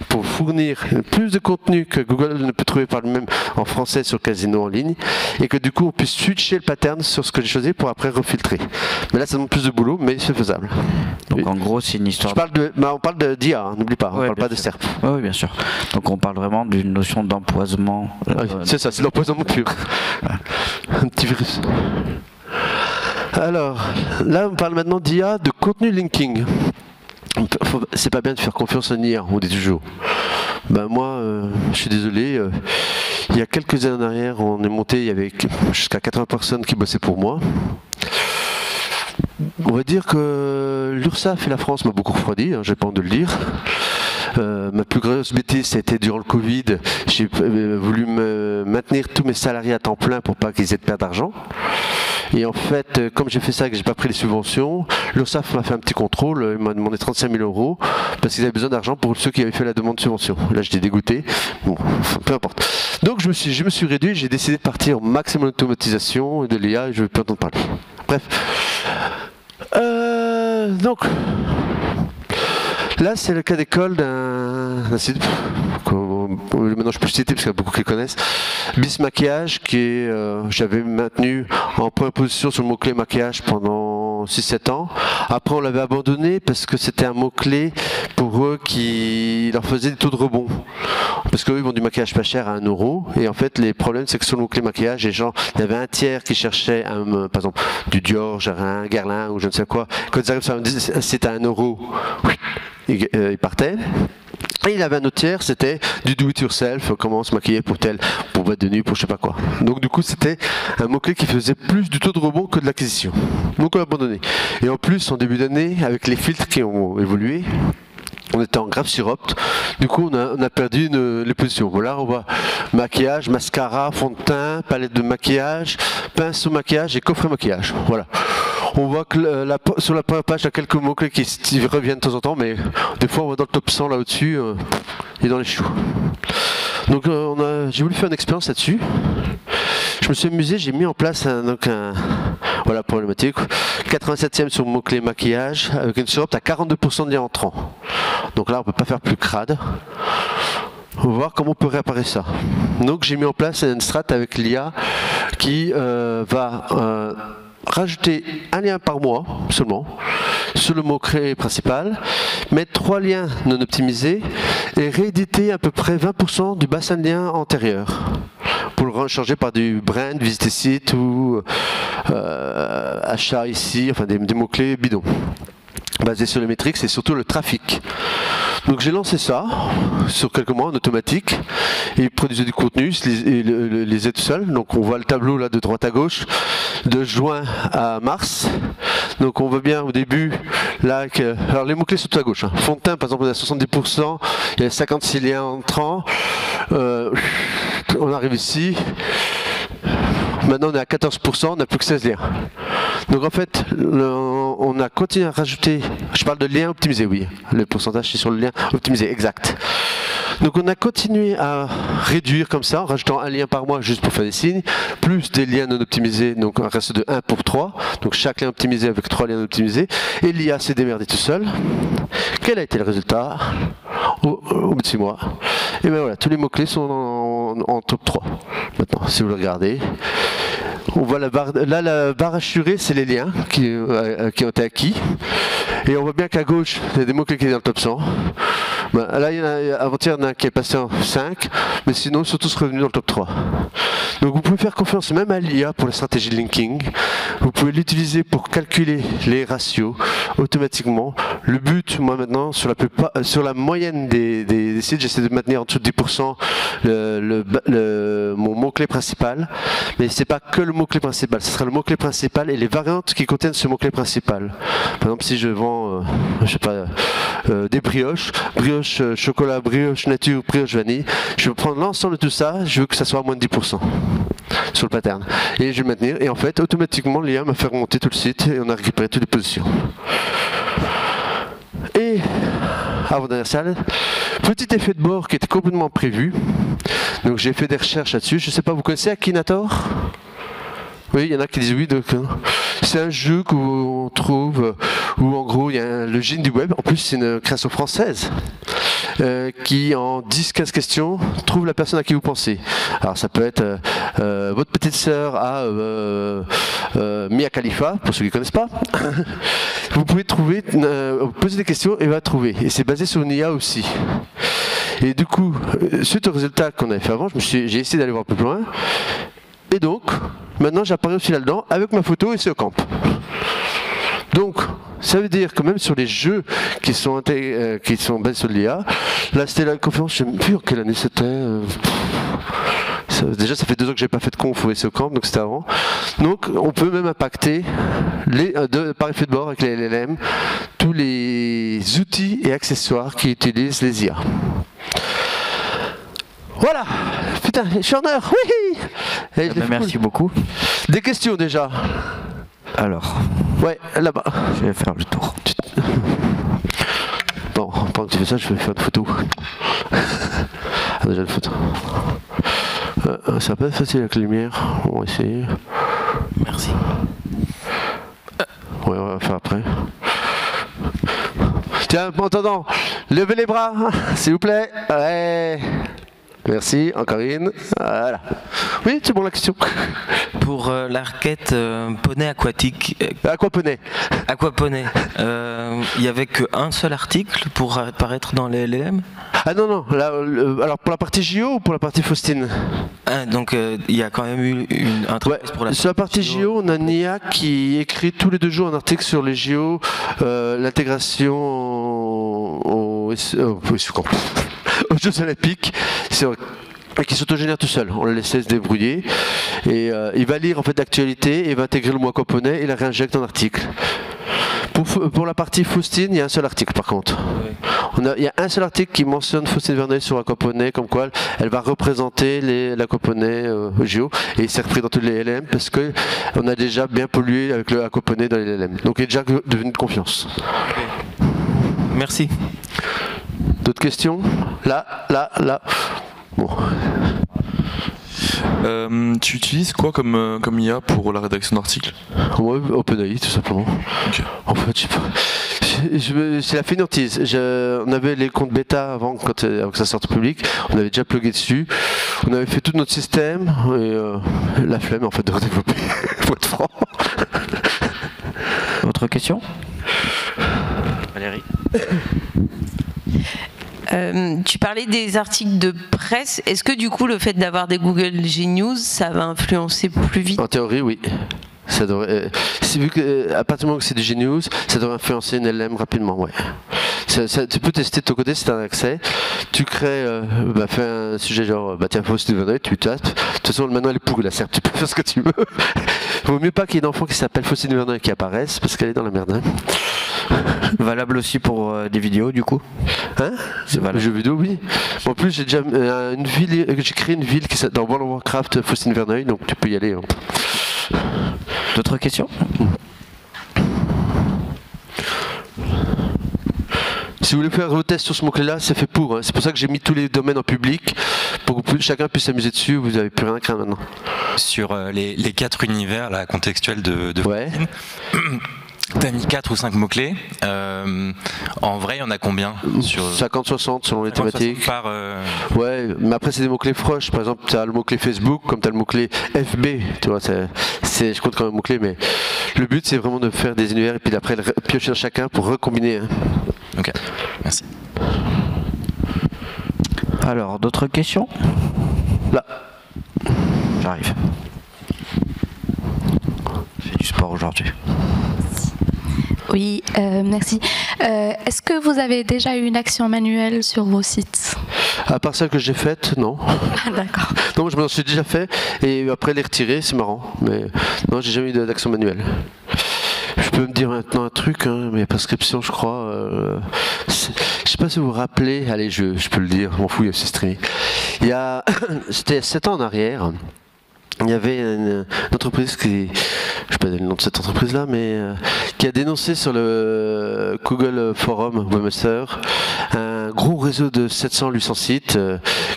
pour fournir plus de contenu que Google ne peut trouver par lui-même en français sur casino en ligne, et que du coup on puisse switcher le pattern sur ce que j'ai choisi pour après refiltrer. Mais là ça demande plus de boulot, mais c'est faisable. Donc en gros c'est une histoire... on parle d'IA, hein, n'oublie pas, on parle pas de SERP. Oui, bien sûr. Donc on parle vraiment d'une notion d'empoisonnement. C'est ça, c'est l'empoisonnement pur. Un petit virus. Alors, là on parle maintenant d'IA, de contenu linking. C'est pas bien de faire confiance en IA, on dit toujours. Ben moi, je suis désolé, il y a quelques années en arrière, on est monté, il y avait jusqu'à 80 personnes qui bossaient pour moi. On va dire que l'URSSAF et la France m'a beaucoup refroidi, hein, j'ai pas honte de le dire. Ma plus grosse bêtise, c'était durant le Covid. J'ai voulu maintenir tous mes salariés à temps plein pour pas qu'ils aient de perte d'argent. Et en fait, comme j'ai fait ça et que j'ai pas pris les subventions, l'URSSAF m'a fait un petit contrôle, il m'a demandé 35 000 € parce qu'ils avaient besoin d'argent pour ceux qui avaient fait la demande de subvention. Là, j'étais dégoûté. Bon, peu importe. Donc, je me suis réduit, j'ai décidé de partir au maximum d'automatisation et de l'IA et je ne vais plus entendre parler. Bref. Donc, là, c'est le cas d'école d'un site. Maintenant je peux le citer parce qu'il y a beaucoup qui le connaissent. Bis Maquillage, qui est, j'avais maintenu en première position sur le mot-clé maquillage pendant 6-7 ans. Après on l'avait abandonné parce que c'était un mot-clé pour eux qui leur faisait des taux de rebond. Parce qu'eux ils vendent du maquillage pas cher à 1 € et en fait les problèmes c'est que sur le mot-clé maquillage, les gens, il y avait un tiers qui cherchait par exemple du Dior, Guerlain ou je ne sais quoi. Quand ils arrivent sur un site à 1 €, ils partaient. Et il avait un autre tiers, c'était du do-it-yourself, comment se maquiller pour boîte de nuit, pour je sais pas quoi. Donc du coup c'était un mot-clé qui faisait plus du taux de rebond que de l'acquisition. Donc on a abandonné. Et en plus en début d'année, avec les filtres qui ont évolué, on était en grave syrup, du coup on a perdu les positions. Voilà, on voit maquillage, mascara, fond de teint, palette de maquillage, pinceau maquillage et coffret maquillage. Voilà. On voit que sur la première page, il y a quelques mots-clés qui reviennent de temps en temps, mais des fois on voit dans le top 100 là au-dessus, il est dans les choux. Donc j'ai voulu faire une expérience là-dessus. Je me suis amusé, j'ai mis en place voilà, problématique. 87e sur le mot-clé maquillage, avec une syrup à 42% de lien entrant. Donc là, on ne peut pas faire plus crade. On va voir comment on peut réapparaître ça. Donc j'ai mis en place une strat avec l'IA qui va rajouter un lien par mois seulement sur le mot-clé principal, mettre 3 liens non optimisés et rééditer à peu près 20% du bassin de liens antérieur pour le changer par du brand, visiter site ou achat ici, enfin des mots-clés bidons basés sur les métriques et surtout le trafic. Donc j'ai lancé ça sur quelques mois en automatique et il produisait du contenu, il lisait tout seul. Donc on voit le tableau là de droite à gauche de juin à mars. Donc on voit bien au début là que... Alors les mots-clés sont tout à gauche. Hein. Fond de teint par exemple on est à 70%, il y a 56 liens entrants. On arrive ici. Maintenant on est à 14%, on n'a plus que 16 liens. Donc en fait, on a continué à rajouter, je parle de liens optimisés, oui, le pourcentage c'est sur le lien optimisé, exact. Donc on a continué à réduire comme ça, en rajoutant un lien par mois juste pour faire des signes, plus des liens non optimisés, donc un reste de 1 pour 3, donc chaque lien optimisé avec 3 liens non optimisés, et l'IA s'est démerdé tout seul. Quel a été le résultat au bout de 6 mois? Et bien voilà, tous les mots-clés sont en top 3. Maintenant, si vous le regardez, on voit la barre, là la barre assurée, c'est les liens qui ont été acquis. Et on voit bien qu'à gauche, il y a des mots-clés qui sont dans le top 100. Ben, là, il y en a, avant-hier, il y en a un qui est passé en 5, mais sinon, ils sont tous revenus dans le top 3. Donc vous pouvez faire confiance même à l'IA pour les stratégies de linking. Vous pouvez l'utiliser pour calculer les ratios automatiquement. Le but, moi maintenant, sur la moyenne des sites, j'essaie de maintenir en dessous de 10% mon mot-clé principal. Mais c'est pas que le mot-clé principal, ce sera le mot-clé principal et les variantes qui contiennent ce mot-clé principal. Par exemple, si je vends, je sais pas, des brioches, brioche chocolat, brioche nature, brioche vanille, je vais prendre l'ensemble de tout ça, je veux que ça soit à moins de 10% sur le pattern. Et je vais le maintenir, et en fait, automatiquement, l'IA m'a fait remonter tout le site et on a récupéré toutes les positions. Et avant-dernière salle, petit effet de bord qui était complètement prévu. Donc j'ai fait des recherches là-dessus. Je sais pas, vous connaissez Akinator ? Oui, il y en a qui disent oui. C'est un jeu qu'on trouve où en gros il y a le génie du web. En plus c'est une création française qui en 10-15 questions trouve la personne à qui vous pensez. Alors ça peut être votre petite sœur à Mia Khalifa, pour ceux qui ne connaissent pas. Vous pouvez trouver, poser des questions et va trouver. Et c'est basé sur une IA aussi. Et du coup, suite au résultat qu'on avait fait avant, j'ai essayé d'aller voir un peu plus loin. Et donc, maintenant j'apparais aussi là-dedans avec ma photo et c'est au camp. Donc, ça veut dire que même sur les jeux qui sont basés sur l'IA, là c'était la conférence, je ne sais plus en quelle année c'était. Déjà, ça fait 2 ans que j'ai pas fait de conf au SEO Camp, donc c'était avant. Donc, on peut même impacter par effet de bord avec les LLM tous les outils et accessoires qui utilisent les IA. Voilà, putain, je suis en heure, oui. Merci beaucoup. Des questions déjà. Alors. Ouais, là-bas. Je vais faire le tour. Bon, pendant que tu fais ça, je vais faire une photo. Ah, déjà une photo. Ça va pas être facile avec la lumière, on va essayer. Merci. Ouais, on va faire après. Tiens, en attendant, levez les bras, s'il vous plaît. Ouais. Merci, encore une. Voilà. Oui, c'est bon la question. Pour la requête poney aquatique. Aquaponey. Aquaponey. Il n'y avait qu'un seul article pour apparaître dans les LLM? Ah non, non. Là, alors pour la partie JO ou pour la partie Faustine? Donc il y a quand même eu un travail pour la sur la partie JO, on a une IA qui écrit tous les 2 jours un article sur les JO, l'intégration aux Jeux Olympiques, qui s'autogénère tout seul. On le laissait se débrouiller et il va lire en fait l'actualité et va intégrer le mot aquaponey et la réinjecte en article. Pour la partie Faustine, il y a un seul article par contre. Oui. Il y a un seul article qui mentionne Faustine Verneuil sur aquaponey, comme quoi elle va représenter l'aquaponey au JO, et c'est repris dans tous les LLM parce qu'on a déjà bien pollué avec le aquaponey dans les LLM. Donc il est déjà devenu de confiance. Okay. Merci. D'autres questions? Là. Bon. Tu utilises quoi comme IA pour la rédaction d'articles? Ouais, OpenAI tout simplement. Okay. En fait, c'est la fainéantise. On avait les comptes bêta avant que ça sorte au public. On avait déjà plugué dessus. On avait fait tout notre système et la flemme en fait de redévelopper. Faut être franc. Autre question? Valérie. Tu parlais des articles de presse. Est-ce que du coup le fait d'avoir des Google G-News, ça va influencer plus vite? En théorie, oui. Ça devrait, vu que, à partir du moment que c'est du G-News, ça devrait influencer une LM rapidement, ouais. Tu peux tester de ton côté si tu as un accès. Tu crées, fais un sujet genre, tiens, Faustine Verneuil, tu tapes. De toute façon, le manuel est pourri, la serre, tu peux faire ce que tu veux. Vaut mieux pas qu'il y ait un enfant qui s'appelle Faustine Verneuil qui apparaisse, parce qu'elle est dans la merde. Valable aussi pour des vidéos, du coup. Hein? C'est valable. Jeux vidéo, oui. En plus, j'ai déjà j'ai créé une ville qui dans World of Warcraft Faustine Verneuil, donc tu peux y aller. D'autres questions? Si vous voulez faire vos tests sur ce mot-clé-là, c'est fait pour. C'est pour ça que j'ai mis tous les domaines en public, pour que chacun puisse s'amuser dessus. Vous n'avez plus rien à craindre maintenant. Sur les 4 univers là, contextuels de ouais. T'as mis 4 ou 5 mots-clés. En vrai, il y en a combien sur 50-60 selon les thématiques. Par, Ouais, mais après c'est des mots-clés proches. Par exemple, tu as le mot-clé Facebook, comme tu as le mot-clé FB. Tu vois, je compte quand même mot-clé, mais le but c'est vraiment de faire des univers et puis après piocher dans chacun pour recombiner. Ok, merci. Alors, d'autres questions? Là. J'arrive. Je fais du sport aujourd'hui. Oui, merci. Est-ce que vous avez déjà eu une action manuelle sur vos sites? À part celle que j'ai faite, non. Ah, d'accord. Non, je m'en suis déjà fait et après les retirer, c'est marrant. Mais non, j'ai jamais eu d'action manuelle. Je peux me dire maintenant un truc, mais prescription, je crois. Je sais pas si vous vous rappelez. Allez, je peux le dire. Je m'en fous, il y a aussi streamé. C'était 7 ans en arrière. Il y avait une entreprise qui, je ne sais pas le nom de cette entreprise-là, mais qui a dénoncé sur le Google Forum Webmaster un gros réseau de 700-800 sites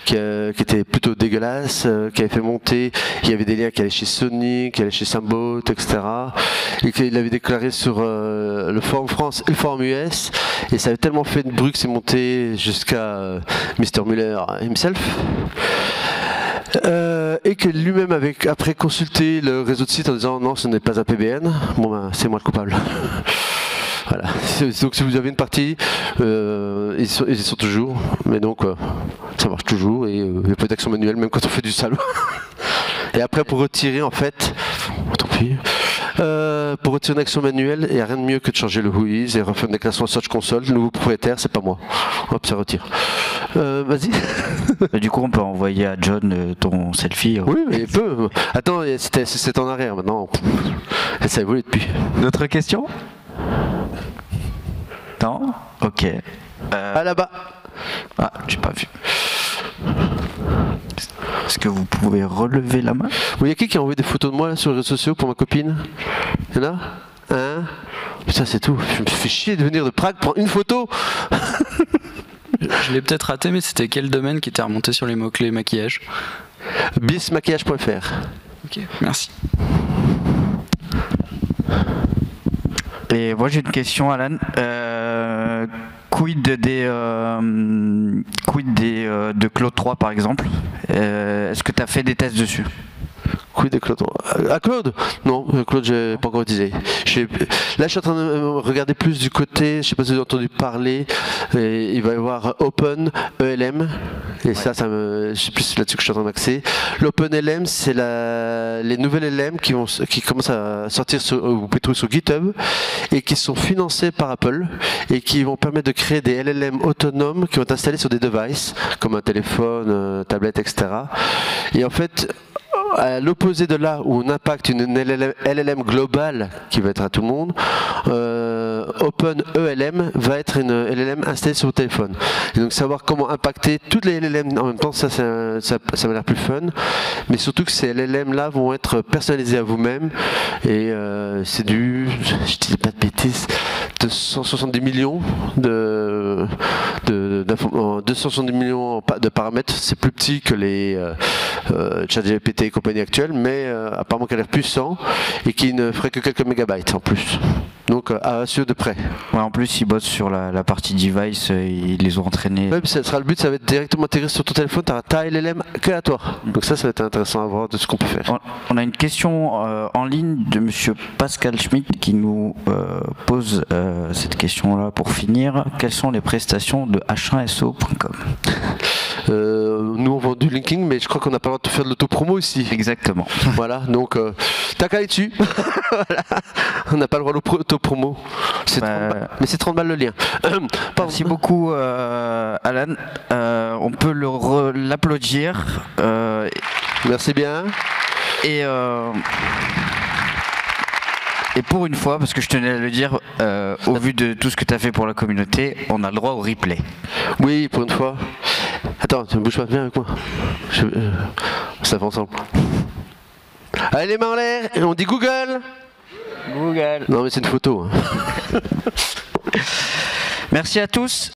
qui était plutôt dégueulasse, qui avait fait monter, il y avait des liens qui allaient chez Sony, qui allaient chez Symbot, etc. Et qu'il avait déclaré sur le Forum France et le Forum US, et ça avait tellement fait de bruit que c'est monté jusqu'à Mr. Muller himself. Et que lui-même avait après consulté le réseau de sites en disant non, ce n'est pas un PBN, c'est moi le coupable. Voilà. Donc si vous avez une partie, ils sont toujours, mais donc ça marche toujours et il n'y a pas d'action manuelle même quand on fait du salaud. Et après pour retirer en fait, tant pis. Pour retirer une action manuelle, il n'y a rien de mieux que de changer le whois et refaire une déclaration Search Console. Le nouveau propriétaire, c'est pas moi. Hop, ça retire. Vas-y. Du coup, on peut envoyer à John ton selfie. Oui, mais il peut. Attends, c'est en arrière maintenant. Ça a évolué depuis. D'autres questions? Non? Ok. Ah, là-bas. Ah, j'ai pas vu. Est-ce que vous pouvez relever la main? Il y a qui a envoyé des photos de moi là, sur les réseaux sociaux pour ma copine? Il y en a? Hein? Putain, c'est tout. Je me fais chier de venir de Prague prendre une photo. Je l'ai peut-être raté, mais c'était quel domaine qui était remonté sur les mots-clés maquillage? bismaquillage.fr. Ok, merci. Et moi j'ai une question, Alan. Quid de Claude 3 par exemple? Est-ce que tu as fait des tests dessus? Quid de Claude? Ah, Claude? Non, Claude, j'ai pas encore utilisé. Là, je suis en train de regarder plus du côté, je sais pas si vous avez entendu parler, il va y avoir Open ELM, et ouais. C'est plus là-dessus que je suis en train d'axer. L'Open ELM, c'est les nouvelles LM qui commencent à sortir vous pouvez trouver sur GitHub, et qui sont financées par Apple, et qui vont permettre de créer des LLM autonomes qui vont être installés sur des devices, comme un téléphone, tablette, etc. Et en fait, à l'opposé de là où on impacte une LLM globale qui va être à tout le monde, Open ELM va être une LLM installée sur le téléphone. Et donc savoir comment impacter toutes les LLM en même temps, ça m'a l'air plus fun. Mais surtout que ces LLM là vont être personnalisées à vous-même. Et c'est je dis pas de bêtises, 270 millions de 270 millions de paramètres. C'est plus petit que les ChatGPT et compagnie actuelle, mais apparemment qu'elle a l'air puissant et qui ne ferait que quelques mégabytes en plus. Donc à suivre de près. Ouais, en plus ils bossent sur la partie device, ils les ont entraînés. Ouais, ça sera le but, ça va être directement intégré sur ton téléphone, tu auras ta LLM que à toi. Donc ça va être intéressant à voir de ce qu'on peut faire. On a une question en ligne de monsieur Pascal Schmitt qui nous pose cette question-là pour finir. Quelles sont les prestations de h1so.com? Nous on vend du linking, mais je crois qu'on n'a pas le droit de faire de l'autopromo ici. Exactement. Voilà, donc T'as qu'à aller dessus. Voilà. On n'a pas le droit d'auto-promo. C'est 30 balles. Mais c'est 30 balles le lien. Merci beaucoup, Alan. On peut l'applaudir. Merci bien. Et pour une fois, parce que je tenais à le dire, au vu de tout ce que tu as fait pour la communauté, on a le droit au replay. Oui, pour une fois. Attends, tu ne bouges pas bien avec moi. Ça va ensemble. Allez, les mains en l'air, et on dit Google. Google. Non, mais c'est une photo. Merci à tous.